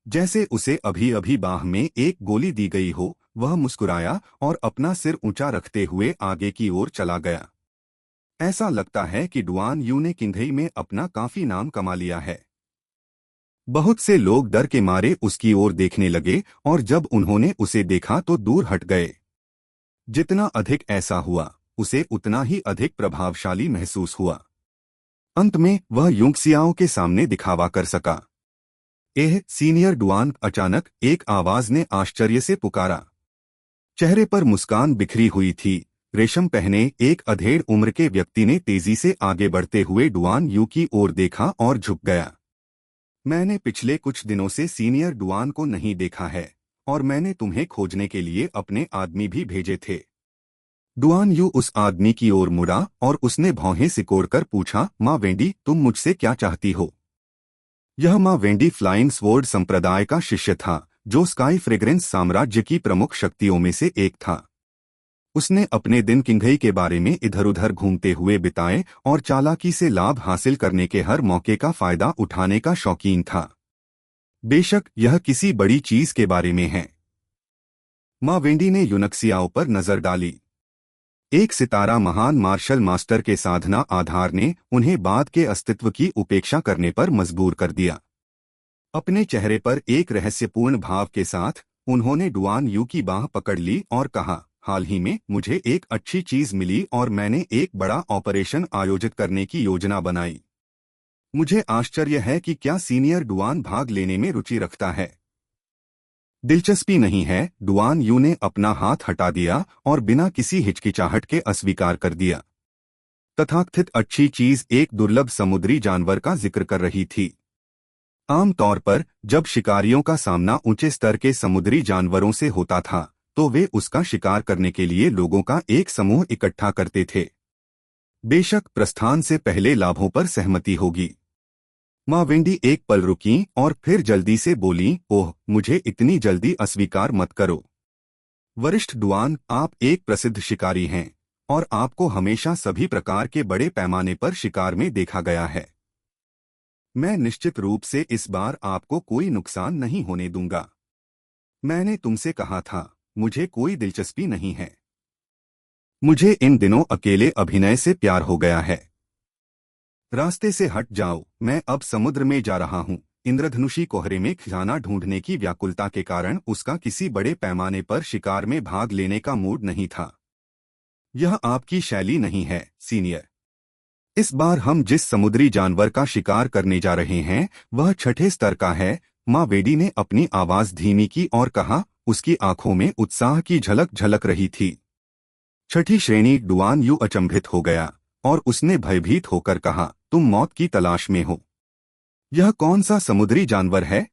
जैसे उसे अभी अभी बाह में एक गोली दी गई हो। वह मुस्कुराया और अपना सिर ऊंचा रखते हुए आगे की ओर चला गया। ऐसा लगता है कि डुआन यू ने किंघई में अपना काफी नाम कमा लिया है। बहुत से लोग डर के मारे उसकी ओर देखने लगे, और जब उन्होंने उसे देखा तो दूर हट गए। जितना अधिक ऐसा हुआ, उसे उतना ही अधिक प्रभावशाली महसूस हुआ। अंत में वह यूनक्सियाओ के सामने दिखावा कर सका। सीनियर डुआन, अचानक एक आवाज ने आश्चर्य से पुकारा। चेहरे पर मुस्कान बिखरी हुई थी। रेशम पहने एक अधेड़ उम्र के व्यक्ति ने तेजी से आगे बढ़ते हुए डुआन यू की ओर देखा और झुक गया। मैंने पिछले कुछ दिनों से सीनियर डुआन को नहीं देखा है, और मैंने तुम्हें खोजने के लिए अपने आदमी भी भेजे थे। डुआन यू उस आदमी की ओर मुड़ा और उसने भौहें सिकोड़कर पूछा, माँ वेंडी, तुम मुझसे क्या चाहती हो? यह माँ वेंडी फ्लाइंग स्वॉर्ड संप्रदाय का शिष्य था, जो स्काई फ्रेग्रेंस साम्राज्य की प्रमुख शक्तियों में से एक था। उसने अपने दिन किंघई के बारे में इधर उधर घूमते हुए बिताए और चालाकी से लाभ हासिल करने के हर मौके का फायदा उठाने का शौकीन था। बेशक यह किसी बड़ी चीज के बारे में है। माँ वेंडी ने यूनक्सियाओ पर नजर डाली। एक सितारा महान मार्शल मास्टर के साधना आधार ने उन्हें बाद के अस्तित्व की उपेक्षा करने पर मजबूर कर दिया। अपने चेहरे पर एक रहस्यपूर्ण भाव के साथ उन्होंने डुआन यू की बाह पकड़ ली और कहा, हाल ही में मुझे एक अच्छी चीज मिली और मैंने एक बड़ा ऑपरेशन आयोजित करने की योजना बनाई। मुझे आश्चर्य है कि क्या सीनियर डुआन भाग लेने में रुचि रखता है। दिलचस्पी नहीं है। डुआन यू ने अपना हाथ हटा दिया और बिना किसी हिचकिचाहट के अस्वीकार कर दिया। तथाकथित अच्छी चीज एक दुर्लभ समुद्री जानवर का जिक्र कर रही थी। आमतौर पर जब शिकारियों का सामना ऊंचे स्तर के समुद्री जानवरों से होता था, तो वे उसका शिकार करने के लिए लोगों का एक समूह इकट्ठा करते थे। बेशक प्रस्थान से पहले लाभों पर सहमति होगी। माँ वेंडी एक पल रुकी और फिर जल्दी से बोली, ओह, मुझे इतनी जल्दी अस्वीकार मत करो। वरिष्ठ डुआन, आप एक प्रसिद्ध शिकारी हैं, और आपको हमेशा सभी प्रकार के बड़े पैमाने पर शिकार में देखा गया है। मैं निश्चित रूप से इस बार आपको कोई नुकसान नहीं होने दूंगा। मैंने तुमसे कहा था, मुझे कोई दिलचस्पी नहीं है। मुझे इन दिनों अकेले अभिनय से प्यार हो गया है। रास्ते से हट जाओ, मैं अब समुद्र में जा रहा हूँ। इंद्रधनुषी कोहरे में खजाना ढूंढने की व्याकुलता के कारण उसका किसी बड़े पैमाने पर शिकार में भाग लेने का मूड नहीं था। यह आपकी शैली नहीं है, सीनियर। इस बार हम जिस समुद्री जानवर का शिकार करने जा रहे हैं वह छठे स्तर का है। माँ वेडी ने अपनी आवाज धीमी की और कहा, उसकी आंखों में उत्साह की झलक झलक रही थी। छठी श्रेणी। डुआन यू अचंभित हो गया और उसने भयभीत होकर कहा, तुम मौत की तलाश में हो। यह कौन सा समुद्री जानवर है?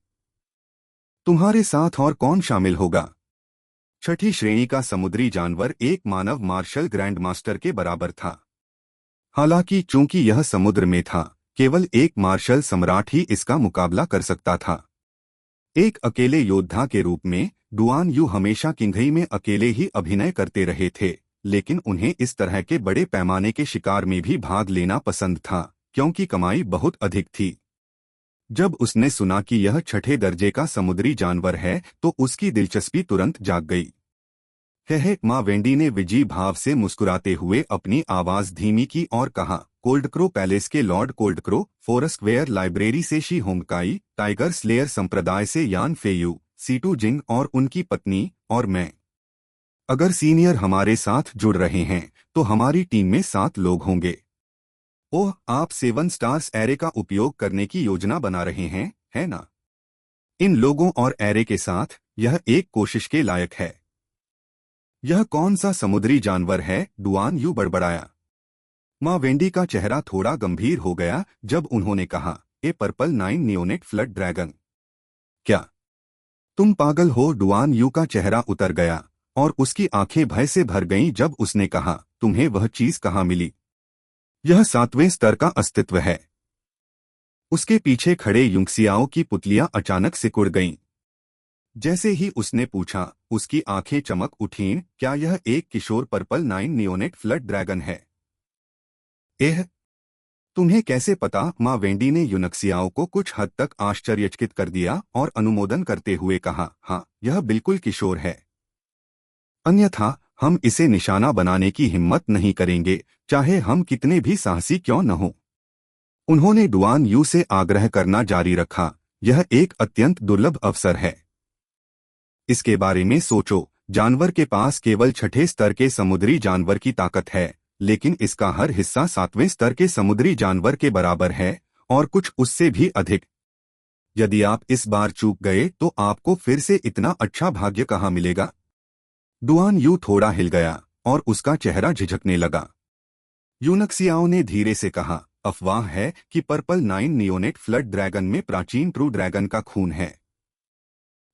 तुम्हारे साथ और कौन शामिल होगा? छठी श्रेणी का समुद्री जानवर एक मानव मार्शल ग्रैंड मास्टर के बराबर था। हालांकि चूंकि यह समुद्र में था, केवल एक मार्शल सम्राट ही इसका मुकाबला कर सकता था। एक अकेले योद्धा के रूप में डुआन यू हमेशा किंघई में अकेले ही अभिनय करते रहे थे, लेकिन उन्हें इस तरह के बड़े पैमाने के शिकार में भी भाग लेना पसंद था, क्योंकि कमाई बहुत अधिक थी। जब उसने सुना कि यह छठे दर्जे का समुद्री जानवर है तो उसकी दिलचस्पी तुरंत जाग गई। है माँ वेंडी ने विजयी भाव से मुस्कुराते हुए अपनी आवाज धीमी की और कहा, कोल्डक्रो पैलेस के लॉर्ड कोल्डक्रो, फोरस्क्वेयर लाइब्रेरी से शी होंगकाई, टाइगर स्लेयर संप्रदाय से यान फेयू, सीटू जिंग और उनकी पत्नी, और मैं। अगर सीनियर हमारे साथ जुड़ रहे हैं तो हमारी टीम में 7 लोग होंगे। ओह, आप 7 स्टार्स एरे का उपयोग करने की योजना बना रहे हैं, है ना? इन लोगों और एरे के साथ यह एक कोशिश के लायक है। यह कौन सा समुद्री जानवर है? डुआन यू बड़बड़ाया। माँ वेंडी का चेहरा थोड़ा गंभीर हो गया जब उन्होंने कहा, ए पर्पल 9 नियोनेट फ्लड ड्रैगन। क्या तुम पागल हो? डुआन यू का चेहरा उतर गया और उसकी आंखें भय से भर गईं जब उसने कहा, तुम्हें वह चीज कहाँ मिली? यह 7वें स्तर का अस्तित्व है। उसके पीछे खड़े युंगसियाओं की पुतलियां अचानक सिकुड़ गईं। जैसे ही उसने पूछा, उसकी आंखें चमक उठीं। क्या यह एक किशोर पर्पल 9 नियोनेट फ्लड ड्रैगन है? एह, तुम्हें कैसे पता? माँ वेंडी ने यूनक्सियाओं को कुछ हद तक आश्चर्यचकित कर दिया और अनुमोदन करते हुए कहा, हाँ, यह बिल्कुल किशोर है। अन्यथा हम इसे निशाना बनाने की हिम्मत नहीं करेंगे, चाहे हम कितने भी साहसी क्यों न हों। उन्होंने डुआन यू से आग्रह करना जारी रखा, यह एक अत्यंत दुर्लभ अवसर है। इसके बारे में सोचो, जानवर के पास केवल छठे स्तर के समुद्री जानवर की ताकत है, लेकिन इसका हर हिस्सा 7वें स्तर के समुद्री जानवर के बराबर है और कुछ उससे भी अधिक। यदि आप इस बार चूक गए तो आपको फिर से इतना अच्छा भाग्य कहाँ मिलेगा? डुआन यू थोड़ा हिल गया और उसका चेहरा झिझकने लगा। यूनक्सियाओं ने धीरे से कहा, अफवाह है कि पर्पल 9 नियोनेट फ्लड ड्रैगन में प्राचीन ट्रू ड्रैगन का खून है।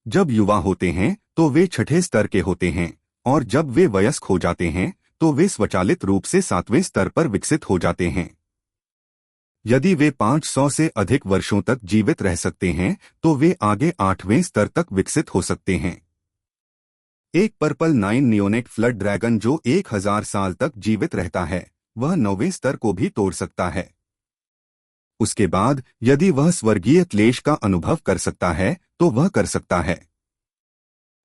जब युवा होते हैं तो वे छठे स्तर के होते हैं और जब वे वयस्क हो जाते हैं तो वे स्वचालित रूप से 7वें स्तर पर विकसित हो जाते हैं। यदि वे 500 से अधिक वर्षों तक जीवित रह सकते हैं तो वे आगे 8वें स्तर तक विकसित हो सकते हैं। एक पर्पल 9 नियोनेट फ्लड ड्रैगन जो 1000 साल तक जीवित रहता है, वह 9वें स्तर को भी तोड़ सकता है। उसके बाद यदि वह स्वर्गीय क्लेश का अनुभव कर सकता है तो वह कर सकता है।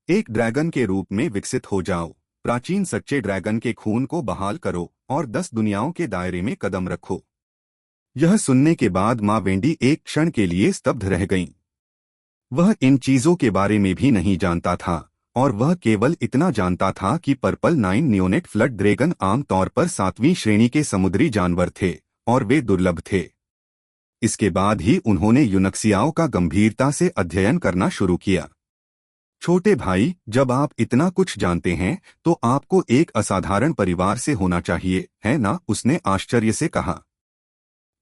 एक ड्रैगन के रूप में विकसित हो जाओ, प्राचीन सच्चे ड्रैगन के खून को बहाल करो और 10 दुनियाओं के दायरे में कदम रखो। यह सुनने के बाद माँ वेंडी एक क्षण के लिए स्तब्ध रह गईं। वह इन चीजों के बारे में भी नहीं जानता था और वह केवल इतना जानता था कि पर्पल 9 नियोनेट फ्लड ड्रैगन आमतौर पर 7वीं श्रेणी के समुद्री जानवर थे और वे दुर्लभ थे। इसके बाद ही उन्होंने यूनक्सियाओं का गंभीरता से अध्ययन करना शुरू किया। छोटे भाई, जब आप इतना कुछ जानते हैं तो आपको एक असाधारण परिवार से होना चाहिए, है ना? उसने आश्चर्य से कहा।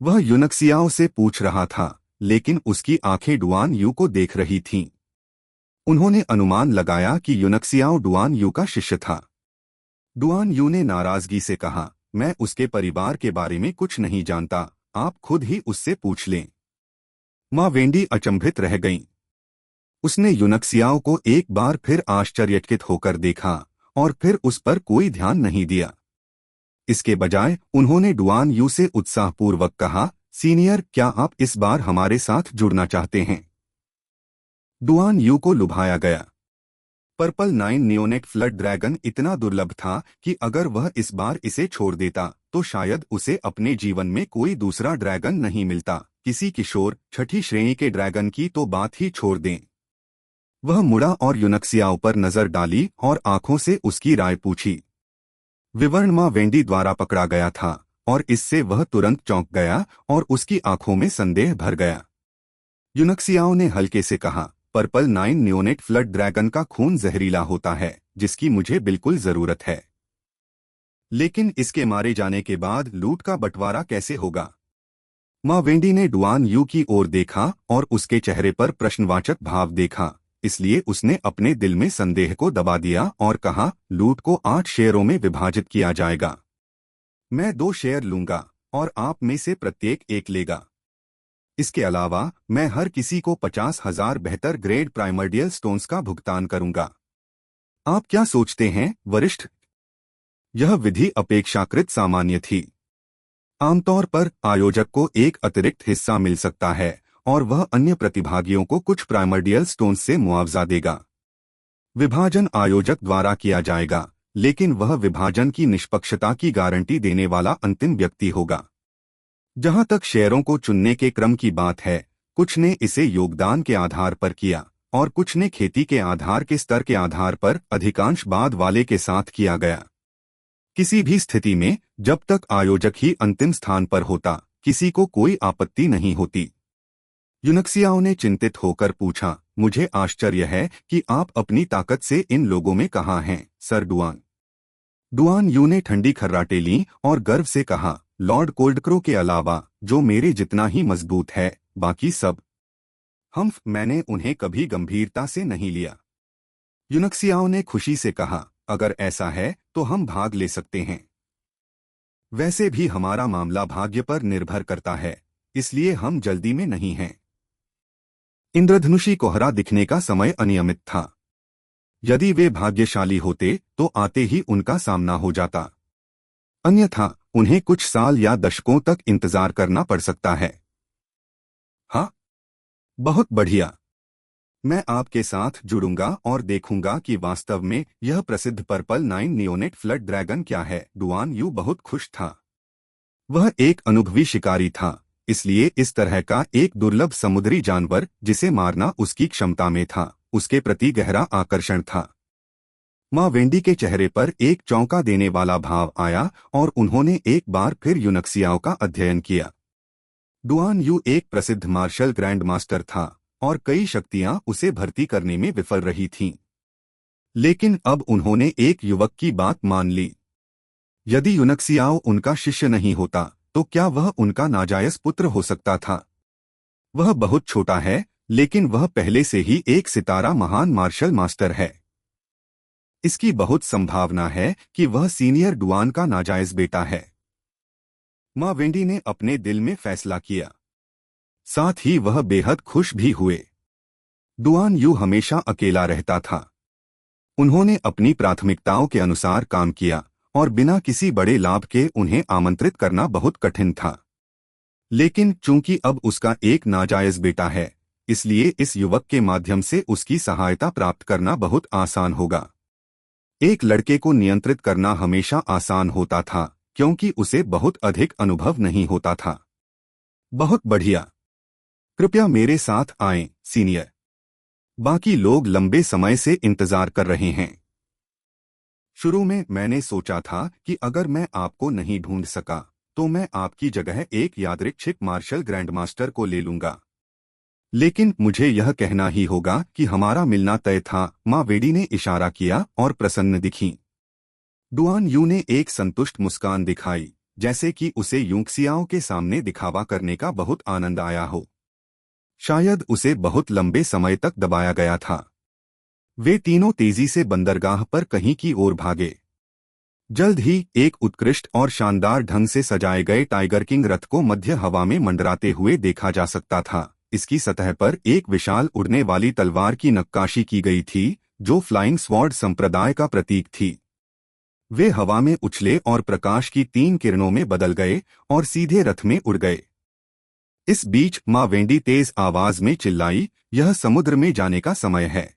वह यूनक्सियाओं से पूछ रहा था, लेकिन उसकी आंखें डुआन यू को देख रही थीं। उन्होंने अनुमान लगाया कि यूनक्सियाओ डुआन यू का शिष्य था। डुआन यू ने नाराजगी से कहा, मैं उसके परिवार के बारे में कुछ नहीं जानता, आप खुद ही उससे पूछ लें। माँ वेंडी अचंभित रह गईं। उसने यूनक्सियाओं को एक बार फिर आश्चर्यचकित होकर देखा और फिर उस पर कोई ध्यान नहीं दिया। इसके बजाय उन्होंने डुआन यू से उत्साहपूर्वक कहा, सीनियर, क्या आप इस बार हमारे साथ जुड़ना चाहते हैं? डुआन यू को लुभाया गया। पर्पल 9 नियोनेट फ्लड ड्रैगन इतना दुर्लभ था कि अगर वह इस बार इसे छोड़ देता तो शायद उसे अपने जीवन में कोई दूसरा ड्रैगन नहीं मिलता। किसी किशोर छठी श्रेणी के ड्रैगन की तो बात ही छोड़ दें। वह मुड़ा और यूनक्सियाओ पर नजर डाली और आंखों से उसकी राय पूछी। विवर्ण माँ वेंडी द्वारा पकड़ा गया था और इससे वह तुरंत चौंक गया और उसकी आंखों में संदेह भर गया। यूनक्सियाओ ने हल्के से कहा, पर्पल 9 नियोनेट फ्लड ड्रैगन का खून जहरीला होता है जिसकी मुझे बिल्कुल जरूरत है। लेकिन इसके मारे जाने के बाद लूट का बंटवारा कैसे होगा? माँ वेंडी ने डुआन यू की ओर देखा और उसके चेहरे पर प्रश्नवाचक भाव देखा, इसलिए उसने अपने दिल में संदेह को दबा दिया और कहा, लूट को 8 शेयरों में विभाजित किया जाएगा। मैं 2 शेयर लूंगा और आप में से प्रत्येक एक लेगा। इसके अलावा मैं हर किसी को 50,000 बेहतर ग्रेड प्राइमर्डियल स्टोन्स का भुगतान करूंगा। आप क्या सोचते हैं, वरिष्ठ? यह विधि अपेक्षाकृत सामान्य थी। आमतौर पर आयोजक को एक अतिरिक्त हिस्सा मिल सकता है और वह अन्य प्रतिभागियों को कुछ प्राइमर्डियल स्टोन्स से मुआवजा देगा। विभाजन आयोजक द्वारा किया जाएगा, लेकिन वह विभाजन की निष्पक्षता की गारंटी देने वाला अंतिम व्यक्ति होगा। जहां तक शेयरों को चुनने के क्रम की बात है, कुछ ने इसे योगदान के आधार पर किया और कुछ ने खेती के आधार के स्तर के आधार पर अधिकांश बाद वाले के साथ किया गया। किसी भी स्थिति में जब तक आयोजक ही अंतिम स्थान पर होता, किसी को कोई आपत्ति नहीं होती। यूनक्सियाओ ने चिंतित होकर पूछा, मुझे आश्चर्य है कि आप अपनी ताकत से इन लोगों में कहाँ हैं, सर डुआन। डुआन यू ने ठंडी खर्राटे ली और गर्व से कहा, लॉर्ड कोल्डक्रो के अलावा जो मेरे जितना ही मजबूत है, बाकी सब। मैंने उन्हें कभी गंभीरता से नहीं लिया। यूनक्सियाओ ने खुशी से कहा, अगर ऐसा है तो हम भाग ले सकते हैं। वैसे भी हमारा मामला भाग्य पर निर्भर करता है, इसलिए हम जल्दी में नहीं हैं। इंद्रधनुषी कोहरा दिखने का समय अनियमित था। यदि वे भाग्यशाली होते तो आते ही उनका सामना हो जाता, अन्यथा उन्हें कुछ साल या दशकों तक इंतजार करना पड़ सकता है। हाँ, बहुत बढ़िया। मैं आपके साथ जुड़ूंगा और देखूंगा कि वास्तव में यह प्रसिद्ध पर्पल 9 नियोनेट फ्लड ड्रैगन क्या है। डुआन यू बहुत खुश था। वह एक अनुभवी शिकारी था, इसलिए इस तरह का एक दुर्लभ समुद्री जानवर जिसे मारना उसकी क्षमता में था, उसके प्रति गहरा आकर्षण था। माँ वेंडी के चेहरे पर एक चौंका देने वाला भाव आया और उन्होंने एक बार फिर यूनक्सियाओ का अध्ययन किया। डुआन यू एक प्रसिद्ध मार्शल ग्रैंड मास्टर था और कई शक्तियां उसे भर्ती करने में विफल रही थीं। लेकिन अब उन्होंने एक युवक की बात मान ली। यदि यूनक्सियाओ उनका शिष्य नहीं होता तो क्या वह उनका नाजायज पुत्र हो सकता था? वह बहुत छोटा है, लेकिन वह पहले से ही एक सितारा महान मार्शल मास्टर है। इसकी बहुत संभावना है कि वह सीनियर डुआन का नाजायज बेटा है। माँ वेंडी ने अपने दिल में फैसला किया। साथ ही वह बेहद खुश भी हुए। डुआन यू हमेशा अकेला रहता था। उन्होंने अपनी प्राथमिकताओं के अनुसार काम किया और बिना किसी बड़े लाभ के उन्हें आमंत्रित करना बहुत कठिन था। लेकिन चूंकि अब उसका एक नाजायज बेटा है, इसलिए इस युवक के माध्यम से उसकी सहायता प्राप्त करना बहुत आसान होगा। एक लड़के को नियंत्रित करना हमेशा आसान होता था क्योंकि उसे बहुत अधिक अनुभव नहीं होता था। बहुत बढ़िया। कृपया मेरे साथ आएं, सीनियर। बाकी लोग लंबे समय से इंतजार कर रहे हैं। शुरू में मैंने सोचा था कि अगर मैं आपको नहीं ढूंढ सका तो मैं आपकी जगह एक यादृच्छिक मार्शल ग्रैंडमास्टर को ले लूंगा। लेकिन मुझे यह कहना ही होगा कि हमारा मिलना तय था। माँ वेडी ने इशारा किया और प्रसन्न दिखी। डुआन यू ने एक संतुष्ट मुस्कान दिखाई, जैसे कि उसे यूनक्सियाओ के सामने दिखावा करने का बहुत आनंद आया हो। शायद उसे बहुत लंबे समय तक दबाया गया था। वे तीनों तेजी से बंदरगाह पर कहीं की ओर भागे। जल्द ही एक उत्कृष्ट और शानदार ढंग से सजाए गए टाइगर किंग रथ को मध्य हवा में मंडराते हुए देखा जा सकता था। इसकी सतह पर एक विशाल उड़ने वाली तलवार की नक्काशी की गई थी जो फ्लाइंग स्वॉर्ड संप्रदाय का प्रतीक थी। वे हवा में उछले और प्रकाश की 3 किरणों में बदल गए और सीधे रथ में उड़ गए। इस बीच माँ वेंडी तेज आवाज में चिल्लाई, यह समुद्र में जाने का समय है।